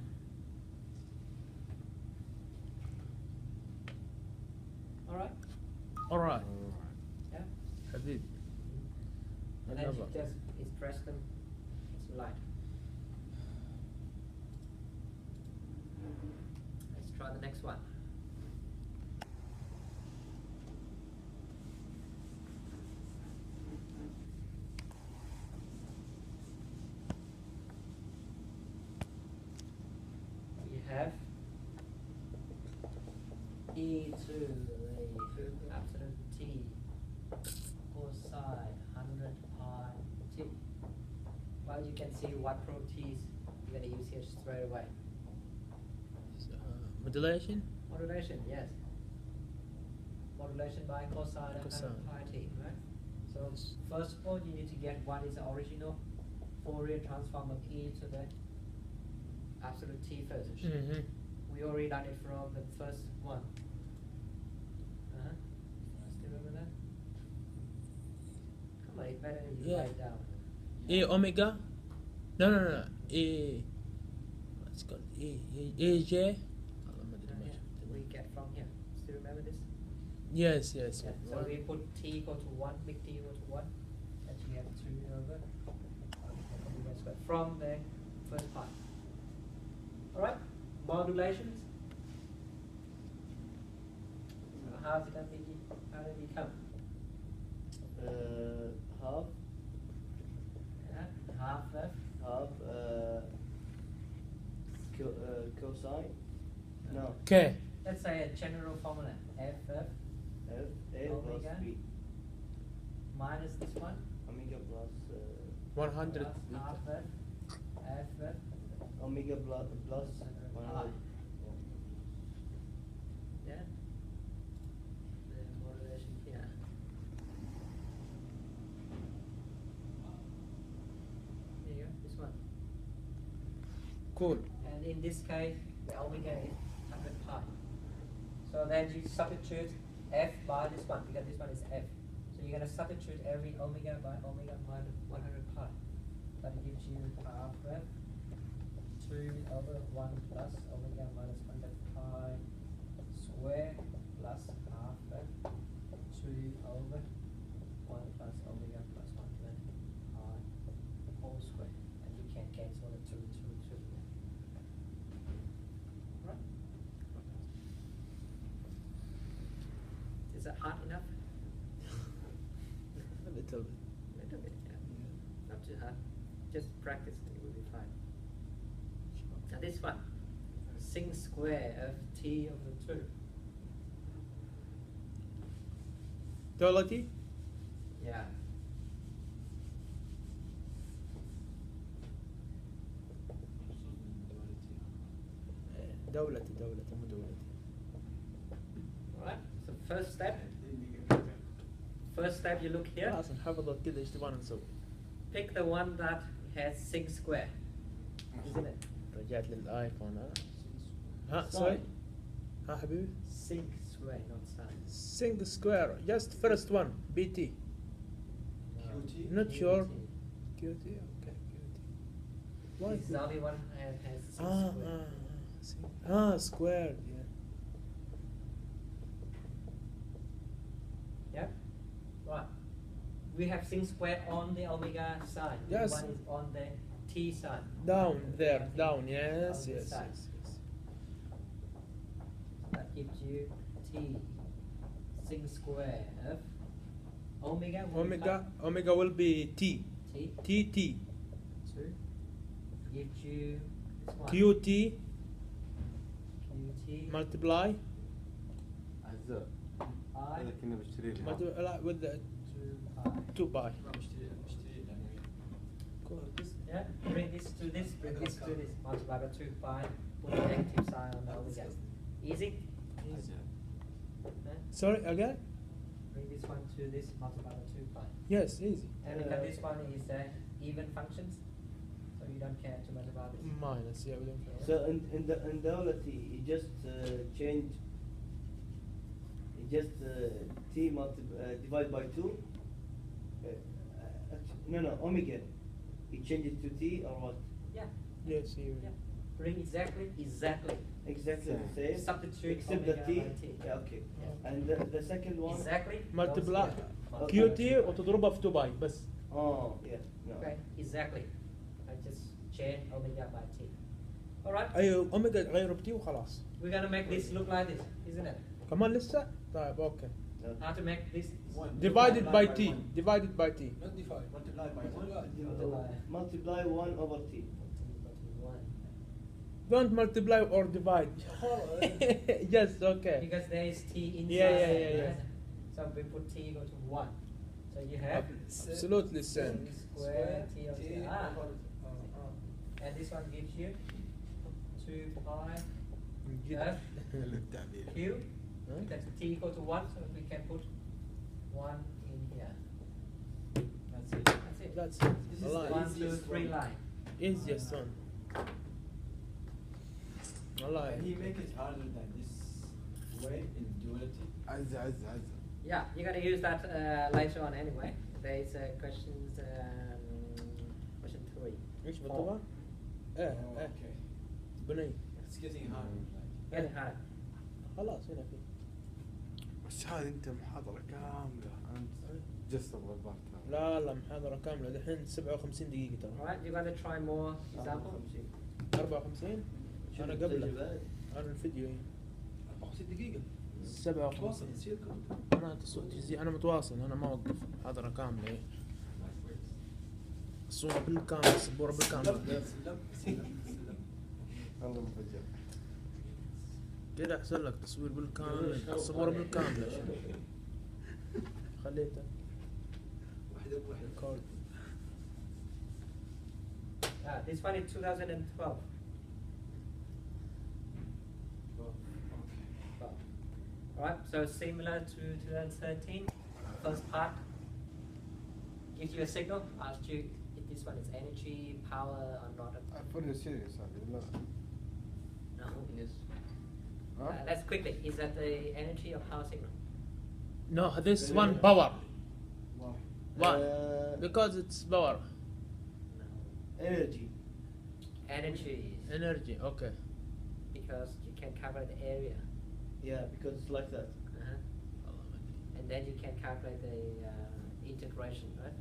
Alright? Alright. Yeah? Habib. And then you Another. just express them. It's light. Let's try the next one. We have e to the absolute t cosine 100 pi t. Well, you can see what properties you're going to use here straight away. Modulation? Modulation, yes. Modulation by cosine of 100 Cosine. pi t, right? So first of all, you need to get what is the original Fourier transform of e to the absolute t first. Mm-hmm. We already done it from the first one. Still remember that? Come on, it's better if you Yeah. write it down. A omega? No. A. What's it called? AJ? Yeah, we get from here. Still remember this? Yes. Yeah. So we put t equal to 1, big T equal to 1, that you have 2 over omega squared from the first part. Alright, modulations. So how did it come? Half Yeah, half F. Cosine. No. K. Let's say a general formula. F F A plus Omega. B. minus this one. Omega plus 100. Plus half F. F. omega plus 100. Yeah. The modulation here. There you go, this one. Cool. And in this case, the omega is 100 pi. So then you substitute f by this one, because this one is f. So you're going to substitute every omega by omega minus 100 pi. That gives you half f, 2 over 1 plus omega minus 100 pi square plus half f, 2 over 1 plus omega plus 100 pi whole square. And you can cancel the 2. Right? Is that hard enough? A little bit. Little bit, yeah. Not too hard. Just practice and it will be fine. Now this one, sin square of t over 2. Duality? Yeah. دولتي مو دولتي. Alright, so first step you look here, خلاص نحفظ كذا ايش تبغى نسوي. pick the one that has sin square, isn't it? رجعت للايفون ها سوري ها حبيبي Sin square, not sin. sing square just first one BT QT? not sure QT. QT okay QT why This is the only one that has sin square. square yeah Yeah? Right. We have sin square on the omega side. Yes. One is on the t side. down there Yeah, down on yes this yes side. yes That gives you t sin square of omega. Omega will be T. T. 2 gives you this one. QT QT multiply أعزاء I هذا كنا بشتري لها. لا with the 2 pi. 2 pi. Yeah, bring this to this, bring this to this, multiply by 2 pi, put the negative sign on the omega. Easy? Huh? Sorry again? Bring this one to this, multiply by 2 pi. Yes, easy. And because this one is even functions, so you don't care to multiply this. Minus, yeah, we don't care. So in duality, you just change. You just divide by 2. No, omega. You change it to T or what? Yeah, Yes, here. yeah. Bring exactly. Exactly the same. Substitute Except the omega T. by T. Yeah, okay. Yeah. And the second one. Exactly. Multiply don't Okay. QT وتضربها في 2 باي بس. Oh, yeah. No. Okay, exactly. I just change omega by T. Alright, ايوه اوميجا تغيره بتي وخلاص. we're gonna make this look like this, isn't it? كمان لسه؟ طيب اوكي. No. How to make this? Divided by T. one. Divided by T. Not divide. Multiply by one. Multiply 1 over T. Don't multiply or divide. Yes, okay. Because there is T inside. Yeah. right? So we put T equal to 1. So you have Absolutely same. square T of T. And this one gives you 2 pi F للتعبير. Q. That's T equal to 1, so we can put 1 in here. That's it. That's it. That's it. This is Alive. the 1, 2, easiest 3 one. line. Easiest one. Alive. Can he make it harder than this way in duality? عزة. Yeah, you're going to use that later on anyway. There is questions, question 3. ايش 4. بطبع؟ ايه Oh, ايه okay. بني. It's getting harder. Like. Getting harder. خلاص هنا في. بس هذه أنت محاضرة كاملة. أنت جسد ضبطتها. لا محاضرة كاملة دحين 57 دقيقة ترى. Alright, you're going to try more examples. 54 أنا قبله. أنا الفيديو 54 دقيقة. 57 أنا أنا متواصل أنا ما أوقف محاضرة كاملة إيه. الصورة بالكامل السبورة بالكامل. الله مفجر. كده أحسن لك تصوير بالكامل السبورة بالكامل. خليته. كول. This one is 2012. Alright, so similar to 2013. First part gives you a signal, asks you if this one is energy, power, or not. Fourier series هذه لا. No, it is. ها؟ Let's quickly. Is that the energy or power signal? No, this one power. Wow. Why? Because it's power. No. Energy. Energy is Energy. Okay. because you can calculate the area. Yeah, because it's like that. And then you can calculate the integration, right?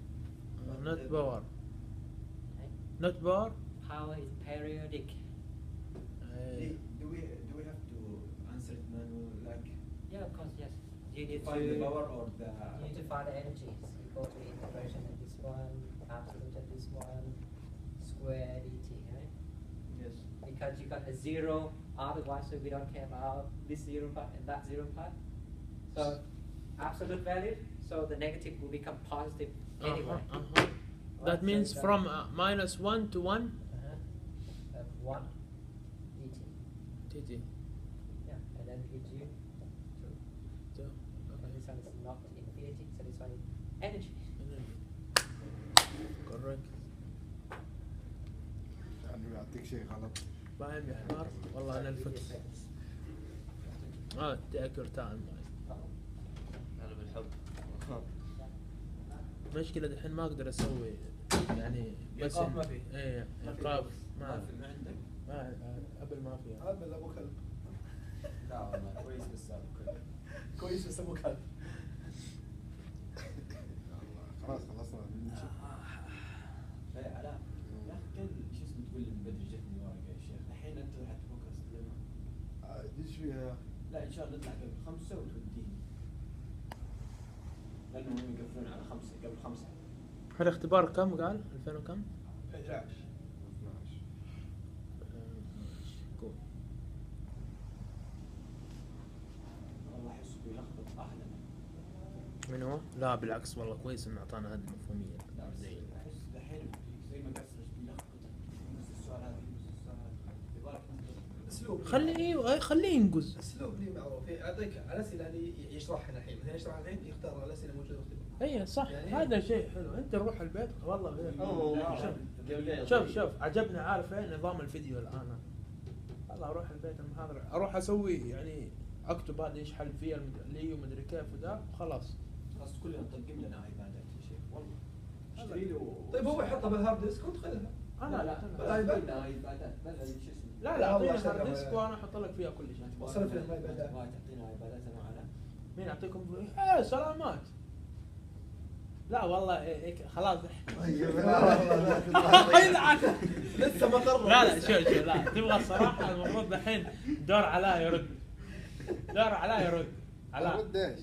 Not power. Okay. Not power. Power is periodic. Do we have to answer it manually? Like Yeah, of course, yes. You need find to the power or the. You need to find the energies. You go to integration at this one, absolute at this one, square dt, right? Yes. Because you got a 0 otherwise, so we don't care about this 0 part and that 0 part. So absolute value, so the negative will become positive anyway. Right, That so means you got- from -1 to 1. 1 dt. TT. Yeah, and then it gives you 2. So, And this one is not infinity, so this one is energy. Correct. يعني يعطيك شيء غلط. فاهم يا حمار؟ والله أنا الفكر. take your time. أنا بالحب. مشكلة دحين ما أقدر أسوي يعني بس إيقاف ما في. إيه ما في إيقاف ما ما في ما عندك؟ ما قبل ما في. هذا ابو كلب. لا والله كويس بس ابو كلب. كويس بس ابو كلب. خلاص خلصنا نمشي. لا علاء يا اخي كان شو اسمه تقول لي من بدري جتني ورقه يا شيخ الحين انت حتفوكس لما ايش فيها؟ لا ان شاء الله نطلع قبل 5 وتوديني هذا اختبار كم قال 2000 وكم 11. 12. كول. والله احسه بيلخبط احلى. من هو؟ لا بالعكس والله كويس انه اعطانا هذه المفهوميه زي احس دحين زي ما قصرش بيلخبطك. نفس السؤال هذا نفس السؤال هذا. يبغالك اسلوب خليه ايوه خليه ينقز. اسلوب لي معروف اعطيك الاسئله اللي يشرحها الحين، مثلا يشرح الحين يختار الاسئله موجوده في الاختبار. اي صح يعني هذا شيء حلو. انت روح البيت والله شوف عجبني عارف ايه نظام الفيديو الان. والله اروح البيت المحاضره اروح اسوي يعني اكتب هذا ايش حل فيها اللي ومدري كيف وذا وخلاص. خلاص كلنا نطقم لنا ايبادات يا شيخ والله. اشتري له. طيب هو يحطها بالهارد ديسك وتدخلها. انا لا بالايباد. لا ايبادات بدل شو اسمه. لا والله اعطيني هارد شغلة ديسك وانا احط لك فيها كل شيء. وصرف لنا ايبادات. تبغى تعطينا ايبادات انا وعلاء. مين يعطيكم سلامات. لا والله إيه خلاص لسه ما قرر. لا شوف لا تبغى الصراحه المفروض الحين دور علاء يرد. علاء أرد إيش؟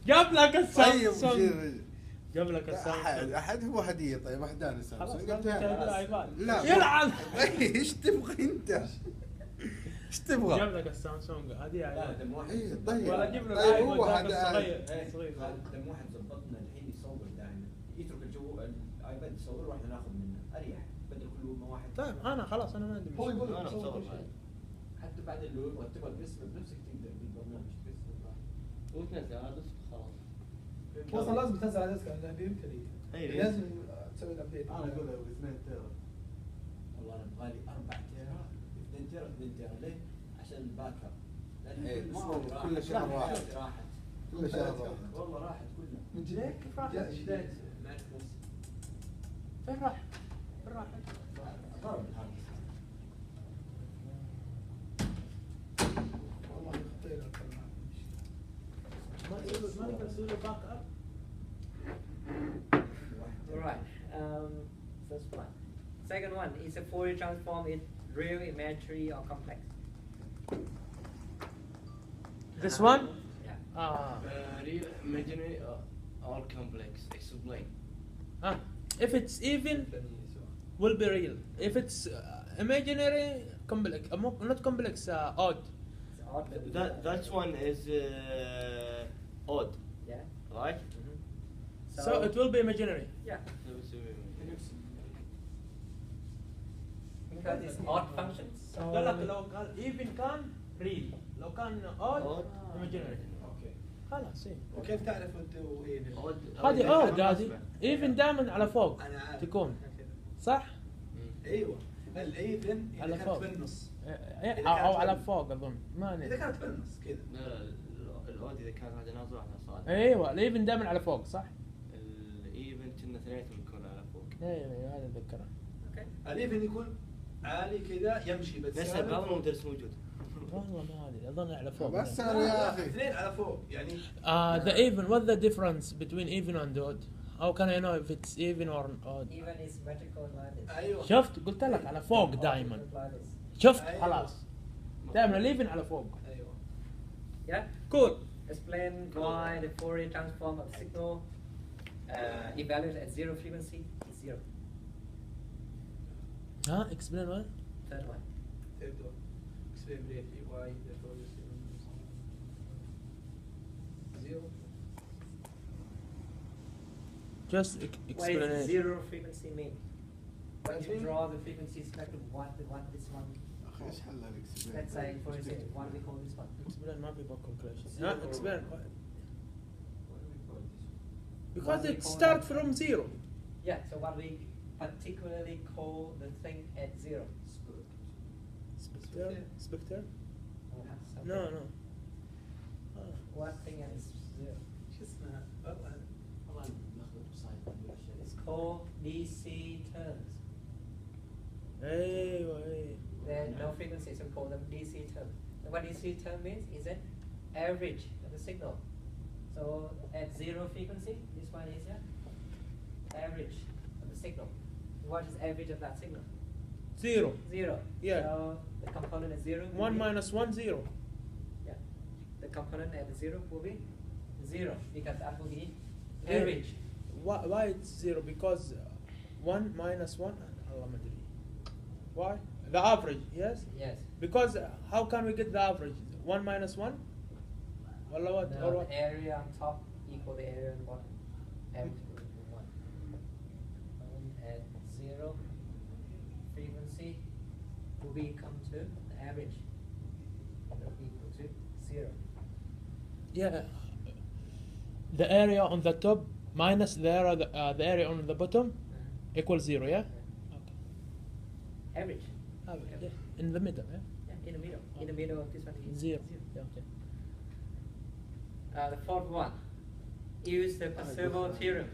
جاب لك طيب السامسونج. جاب لك احد هو هديه. طيب احداني خلاص سامسونج قلت ايباد. لا يلعن. ايش تبغى انت؟ ايش تبغى؟ جاب لك السامسونج هذه لا ايباد. دم واحد. إيه، طيب. ولا جيب له طيب الايباد هو ذاك هذا الصغير. صغير. دم واحد ظبطنا الحين يصور دائما. يترك الجو الايباد يصور واحنا ناخذ منه اريح بدل كل ما واحد. طيب انا خلاص انا ما عندي هو مشكله. يقول أنا تصور بصور كل شيء. حتى بعد اللي هو تبغى ترسم بنفسك تقدر بالبرنامج ترسم. وتنزل هذا خلاص. هو اصلا لازم تنزل على ديسك لانه بيمتلي. أيوة. لازم تسوي الابديت. انا اقول له 2 تيرا. والله انا ابغى لي 4 تيرا 2 تيرا 2 تيرا ليه؟ عشان الباك اب. لأن إيه، كل ما أسبوع هو راحت. كل شهر لا، واحد. راحت. كل شهر واحد. والله راحت كلها. من جد؟ ليه كيف راحت؟ بداية ما أعرف نفسي. فين راحت؟ ضرب الهارد. والله خطير الكلام. ما نقدر نسوي له باك اب. Alright, first one. Second one is a Fourier transform in real, imaginary, or complex. This one? Yeah. Real, imaginary, or complex. Explain. If it's even will be real. If it's imaginary complex not complex odd. It's odd. That one is odd, Yeah. right? So it will be imaginary. Yeah. Because it's odd functions. So قال لك لو قال even كان real لو كان odd imaginary. اوكي. خلاص ايه. وكيف تعرف انت وايه؟ هذه odd هذه even دائما على فوق انا عارف. تكون صح؟ ايوه الايفن على اذا فوق. كانت بالنص. او على فوق اظن ما اذا ندري. كانت بالنص كذا. لا الاود اذا كان هذا نازل واحد صاعد. ايوه الايفن دائما على فوق صح؟ الايفن كنا اثنيناتهم يكون على فوق. ايوه هذا اتذكره. Okay. الايفن يكون عالي كذا يمشي بس بس ثابت. بعض المدرس موجود. والله ما ادري اظن على فوق. بس لا، انا يا اخي اثنين على فوق يعني. The even what's the difference between even and odd? How can I know if it's even or odd? Even is symmetrical like this. ايوه. شفت قلت لك على فوق Odd دائما. is like this. شفت أيوة. خلاص دائما الايفن على فوق. ايوه. Yeah. Cool. Explain why the Fourier transform of signal evaluated at zero frequency is zero. ها explain what? Third one. تبدو اكسبلين بريفلي واي زيرو. Just What does explanation. zero frequency mean? When you Mean- draw the frequencies back to one, the one, this one. اخي ايش حل الاكسبيرينس؟ Let's say, for instance, one we call this one. Explain ما في باك calculation. Zero. Explain. What do we call this? Because What we it call start that? from zero. Yeah, so what we particularly call the thing at zero. Spectre? Spectre? Something. No, no. What thing at zero? شو اسمها؟ والله والله ناخذ بسايد والاشياء. It's called DC terms. ايوه ايوه. There are no frequencies, so we call them DC terms. And what DC term means is an average of the signal. So at zero frequency, this one is an average of the signal. What is average of that signal? Zero. Zero. Yeah. So the component at zero. will One be- minus one zero. Yeah. The component at zero will be zero because that will be Yeah. average. why it's 0? Because 1 minus 1 Allah ما أدري. Why? The average, yes? Yes. Because how can we get the average? 1 minus 1? Wallah what? No, Or what? the area on top equal the area on the bottom. Average will be 1. And 0 frequency will become to the average. It will be equal to 0. Yeah. The area on the top minus the area on the bottom equals 0, yeah? Average. Average, yeah. In the middle, yeah? Yeah, in the middle. In the middle of this one is 0. Yeah, okay. The fourth one. Use the Parseval theorem.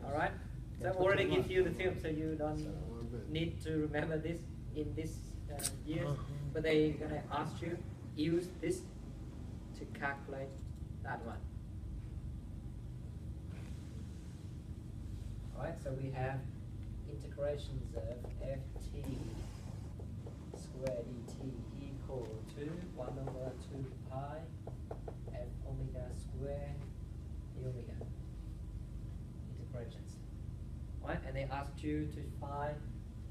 Alright? So I already give you the theorem so you don't need to remember this in this years. But they're going to ask you use this to calculate that one. Alright, so we have integrations of ft squared dt equal to 1 over 2 pi f omega squared d omega. Integrations. Right, and they asked you to find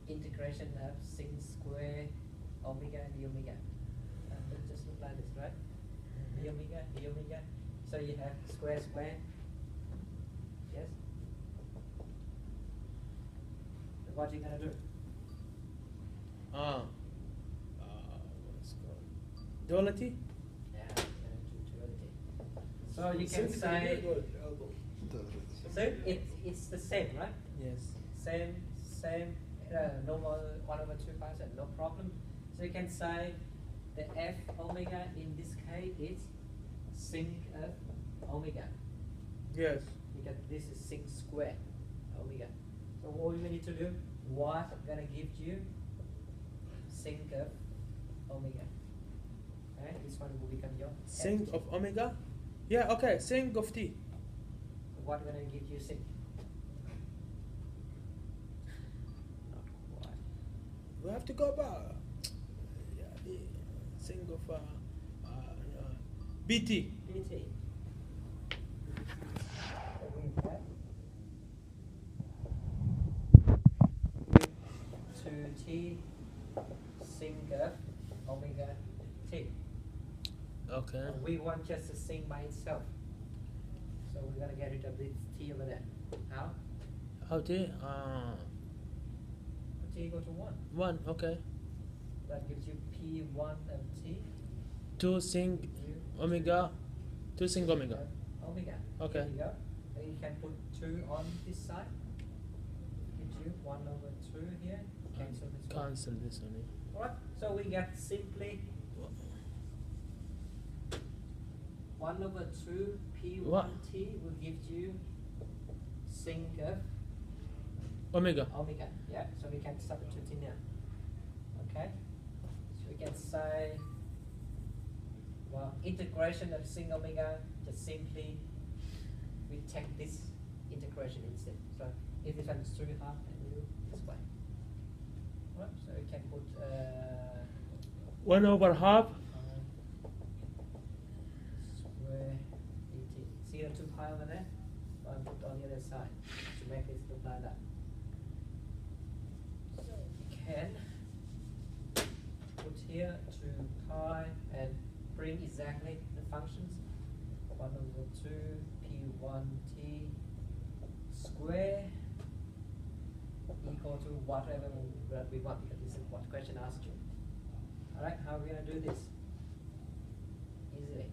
integration of sin square omega d omega. It just look like this, right? D omega, d omega. So you have square square. Yes? So what are you gonna do? What's called? Duality? Yeah, you're gonna do duality. So you can say so it's the same, right? Yes. Same, normal 1 over 2 pi, so no problem. So you can say the f omega in this case is sin of omega. Yes. Because this is sin square omega. So all you need to do, what gonna give you sin of omega. Okay, this one will become your Sin ft. of omega? Yeah, okay. Sin of t. What gonna give you sin? We have to go back. Yeah, the sin of BT. bt. To t sin of omega t. Okay. We want just a sin by itself. So we're gonna get rid of this t over there. How? How t? T equal to 1. 1, okay. That gives you p1 of t. 2 sin omega. 2 sin omega. Omega. Okay. Here you go. Then you can put 2 on this side. Gives you 1 over 2 here. Cancel this one. Cancel this one. Yeah. Alright, so we get simply 1 over 2 p1t will give you sin of Omega. omega. Yeah, so we can substitute in here. Okay? So we can say, well, integration of sin omega, just simply we take this integration instead. So if this one is 3 half, then we do this way. Right, so we can put 1 over half. square dt. See the 2 pi over there? So I'll put on the other side to make this look like that. So we can put here 2 pi and bring exactly the functions. 1 over 2 p1t square equal to whatever we want, because this is what question asked you. Alright, how are we going to do this? Easily.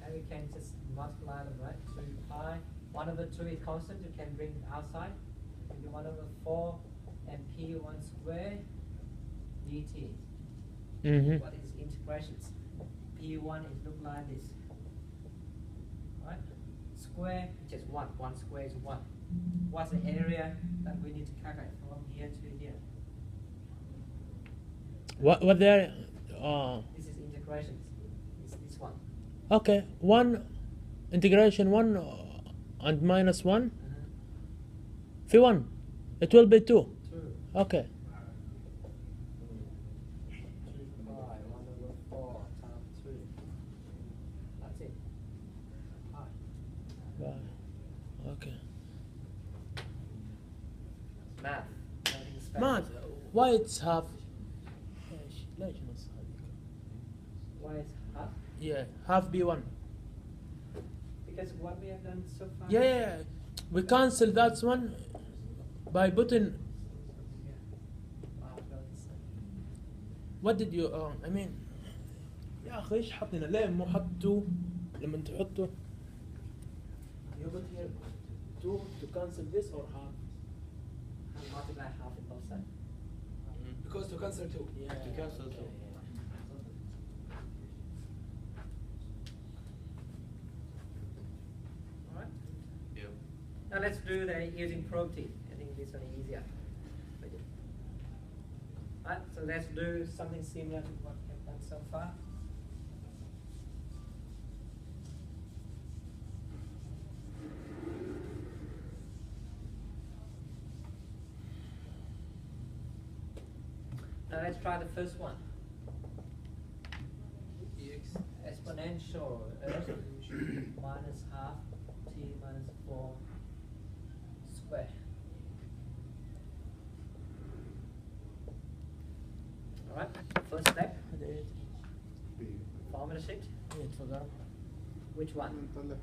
And we can just multiply them, right? 2 pi. 1 over 2 is constant, you can bring outside. It can be 1 over 4 and p1 square dt. Mm-hmm. What is integrations? p1 is look like this. Right? Square, which is 1. 1 square is 1. What's the area that we need to calculate from here to here? What there? This is integrations. It's this one. Okay. 1 integration 1 and minus 1. في 1. It will be 2. 2. Okay. 2 pi 1 over 4 times 3. That's it. Okay. Math. Learning Spanish. Math. Why it's half? ليش نص هذيك؟ Why is half? Yeah, half B1. Because what we have done so far. Yeah. We cancel that one by putting. What did you? I mean. يا أخي إيش حطينا؟ ليه مو حطوا لما تحطوا؟ You put here 2 to cancel this or half? And multiply half in both sides. Because to cancel 2. Yeah. To cancel two. Alright. Yep. Now let's do the using protein. I think this one is easier. Alright, so let's do something similar to what we've done so far. Now let's try the first one. EX. Exponential minus half t minus 4 square. Alright, first step, formula sheet. تفضل. Which one? Which one?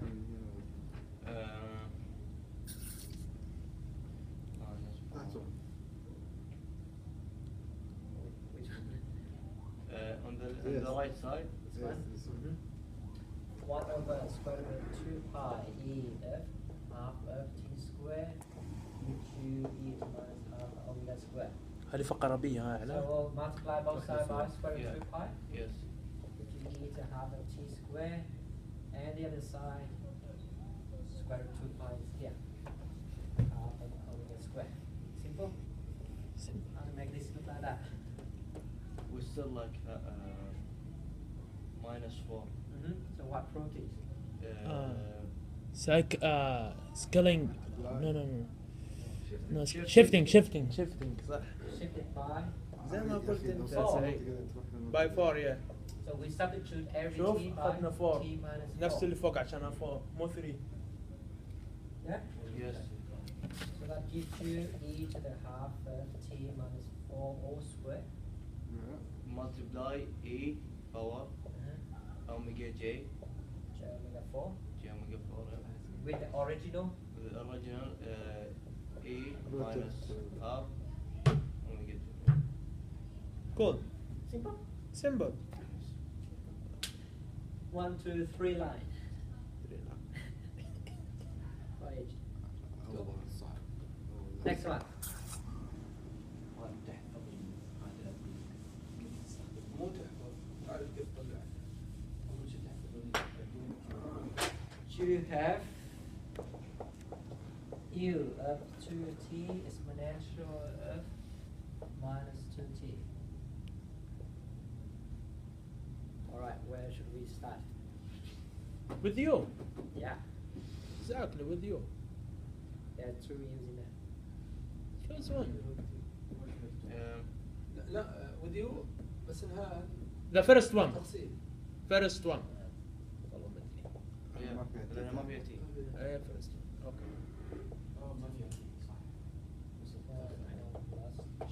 On the right side. This one? 1 over square root of 2 pi e f half of t square into e to minus half omega square. هذه فقرة بي ها So على. we'll multiply both sides by square root of 2 pi. Yes. Which is e to half of t square, and the other side, square root 2 pi is here. Half of omega square. Simple? How to make this look like that? We still like minus 4. So what protein? Scaling. No. No, shifting. Shift it by. زي ما قلت انت 4. سعيد. By 4 yeah. So we substitute every شوف t by أخذنا 4 t minus 4. نفس اللي فوق عشان 4 مو 3. Yeah? Yes. So that gives you e to the half of t minus 4 all square. Multiply e power omega j J omega 4. j omega 4 With the original. the original e minus half omega j. Cool. Simple? Simple. 1, 2, 3 line. Right. Next one. مو تحفظ. تعرف كيف تطلع. أول شيء تحفظ. You have u of 2t exponential of minus 2t. Alright, where should we start? With you. Yeah, Exactly with you. there are 2 u's in there. Choose one. لا with you بس إنها The first one. تفصيل. First one. والله ما ادري. لأنه ما فيها تي. ايه first one. Okay. ما فيها صح. Plus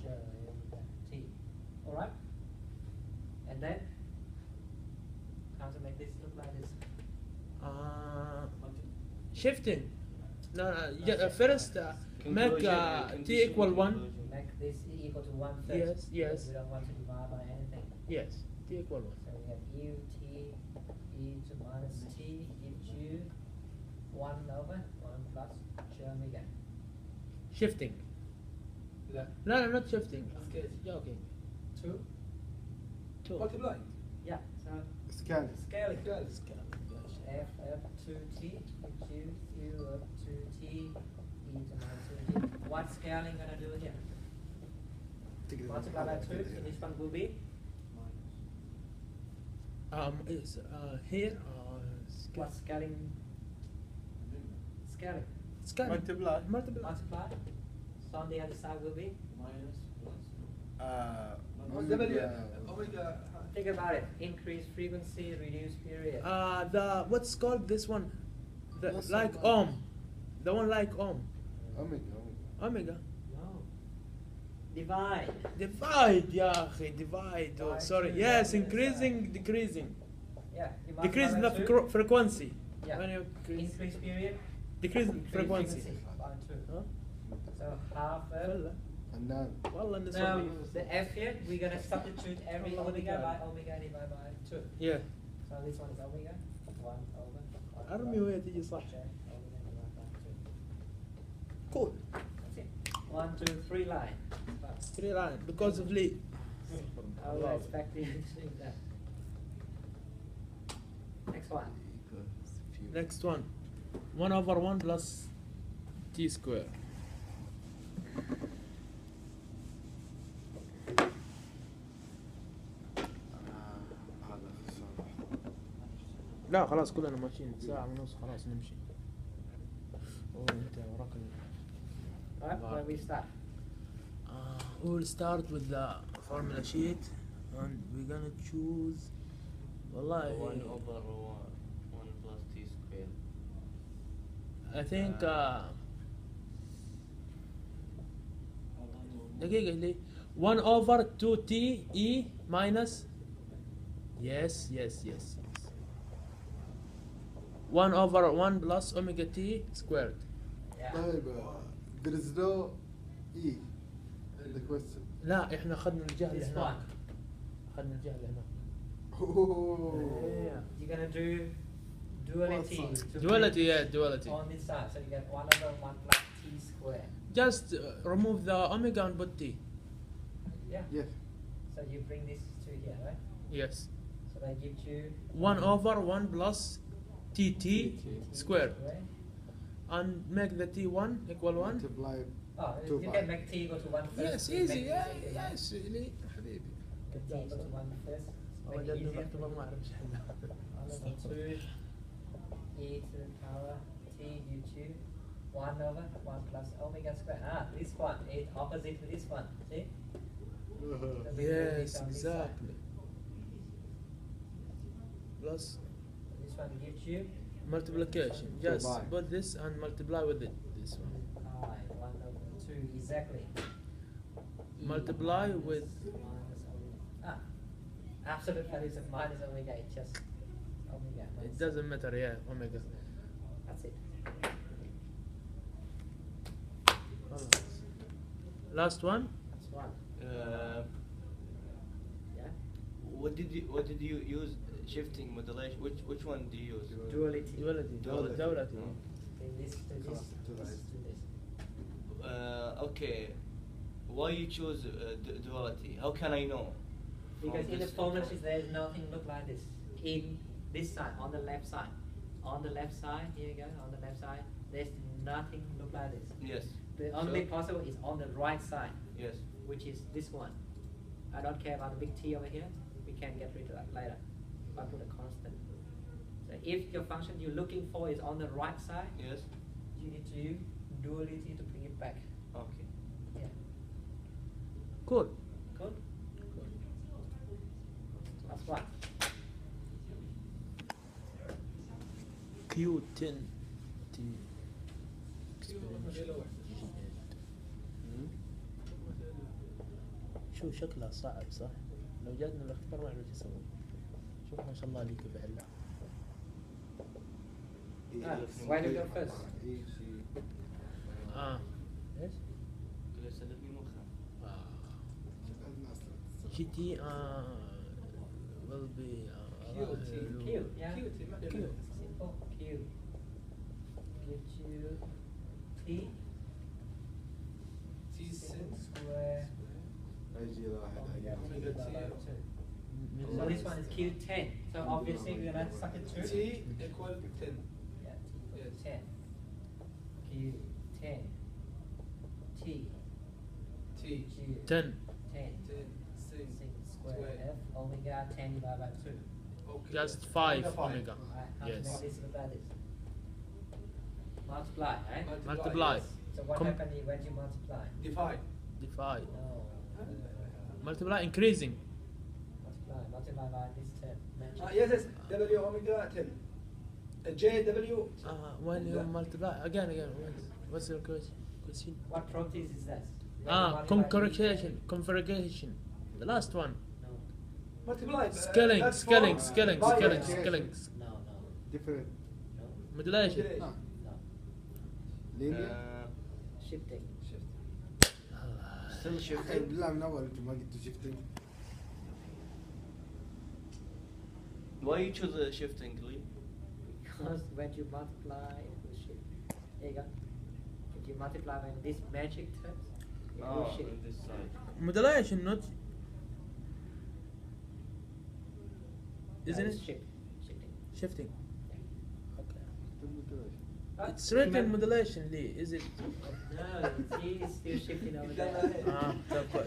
j omega t. Alright? And then, how to make this look like this? Shifting. No. First make t equal 1. Make this equal to 1 first. Yes. because we don't want to divide by anything. Yes. T equal 1. So we have u t e to minus t gives you 1 over 1 plus j omega. Shifting. لا. No, not shifting. Scale. Joking. 2? 2. Multiply. Yeah, so Scaling. scaling. Scale. f of 2t gives you u of 2t e to minus 2t. What scaling gonna do here? Multiply by 2, so this one will be? Is here. What scaling? Scaling. Scaling. Multiply. Multiply. Multiply. So on the other side will be? Minus plus. W. Omega. Think about it. Increase frequency, reduce period. The what's called this one? The, Yes, like ohm. ohm. The one like ohm. Omega. Omega. No. Divide. Divide يا أخي divide. Oh, Divide sorry. two, Yes, yeah, increasing, decreasing. Yeah. You Decrease multiply the by two. frequency. Yeah. When you increase, Increase period. decrease Increase frequency. by two. Huh? So half F. فلا. فنان. والله إني Now صدق. the F here, we're gonna substitute every Oh, omega omega. by omega divided by two. Yeah. So this one is omega. 1 over. 1 أرمي over وهي تيجي صح. J, omega divided by two. Cool. That's it. 1, 2, 3 line. But 3 line because of Lee. I was expecting that. Next one. Next one. 1 over 1 plus t square. هذا خسارة. لا خلاص كلنا ماشيين ساعة ونص خلاص نمشي. وانت وراك Alright, where we start? we'll start with the formula sheet and we're gonna choose والله 1 over 1 plus t square. I think دقيقة لي 1 over 2t e minus yes 1 over 1 plus omega t squared. Yeah. طيب there is no E in the question. لا احنا اخذنا الجهة اللي This هناك. one. اخذنا الجهة اللي هناك. Oh. You're gonna do duality. What side? to Duality, bring yeah, duality. On this side, so you get 1 over 1 plus t square. Just remove the omega and put t. Yeah. Yes. So you bring this to here, right? Yes. So that gives you 1 over 1 plus tt squared. And make the t1 equal 1. Multiply. Oh, Two you by. can make t equal to 1 first. Yes, You easy. make Yeah, this yes, really. حبيبي. Make t equal to 1 first. Make it وجدني easier. مكتوبة ما أعرف إيش حلها. 1 over 2 e to the power t due to 1 over 1 plus omega squared. Ah, this one is opposite to this one. See? So we do Yes, this on this side. exactly. Plus This one gives you multiplication. Just by. put this and multiply with it. This one. pi 1 over 2 exactly. E Multiply minus with. omega. Absolute values of minus omega. It's just omega. It minus doesn't matter. Yeah, omega. That's it. خلاص. Last one. That's one. Yeah. What did you use? Shifting modulation. Which one do you use? Duality. Duality. Duality. Duality. Bring this to this. Cross to This right. to this. Okay. Why you choose duality? How can I know? Because From in the this formula info? sheet there is nothing look like this. In this side, on the left side. On the left side, here you go, on the left side, there's nothing look like this. Yes. The only So- possible is on the right side, Yes. which is this one. I don't care about the big T over here. We can get rid of that later. If I put a constant. So if your function you're looking for is on the right side, Yes. you need to use duality to bring it back. Okay. Yeah. Cool. Good? That's one. Q10 T. شو شكلها صعب صح؟ لو جاتنا الاختبار ما نعرف ايش نسوي. شوف ما شاء الله عليك بحلها. Why do you go first? ايش؟ كل سلبني مخها. GT will be Q, yeah. Q, ما أدري. Q. Simple. Q. Gives you T T square أجي واحد omega أجي. T divided by 2. So this one is Q10. So obviously we're gonna substitute. T equal 10. Yeah, T equals Yes. 10. Q10. T. T. Q 10. 10. 10. Sin. Sin square F omega 10 divided by 2. Okay. Just 5 omega. Right, how Yes. to make this look like this? Multiply, right? Multiply. Yes. So what Com- happens when you multiply? Divide. Divide. No. Multiply increasing. Multiply by this term. Match it. Yes, yes. W omega 10. الجي دبليو when you multiply again what's your question What properties is that? conjugation the last one No, multiply scaling no, different. no, modulation no. linear. Shifting. Still أخي shifting. بالله من أول أنتم ما قلتوا shifting. Why you choose the shifting, Lee? Because when you multiply, it will shift. There you go. If you multiply when this magic terms, it will Oh, shift. on this side. modulation not isn't It's it shifting. shifting Yeah. okay But it's written remember- modulation Lee is it No, see, it's still shifting over قال there. لها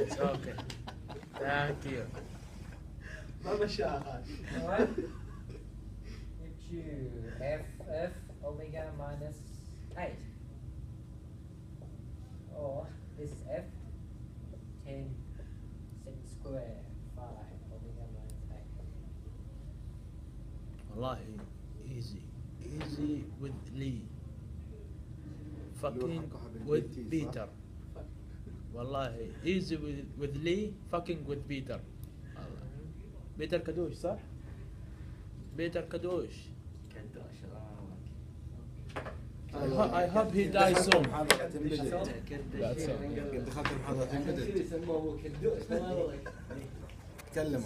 it's okay thank you ما مشاها هذه. Alright. If you f omega minus 8, or this is f 10 sec square 5 omega minus 8. والله easy with Lee fucking with Peter والله easy with Lee fucking with Peter والله. بيتر كدوش صح؟ بيتر كدوش I hope he dies soon محاضرة embedded. That's all. قد دخلت محاضرة embedded. يسموه كدوش. تكلم.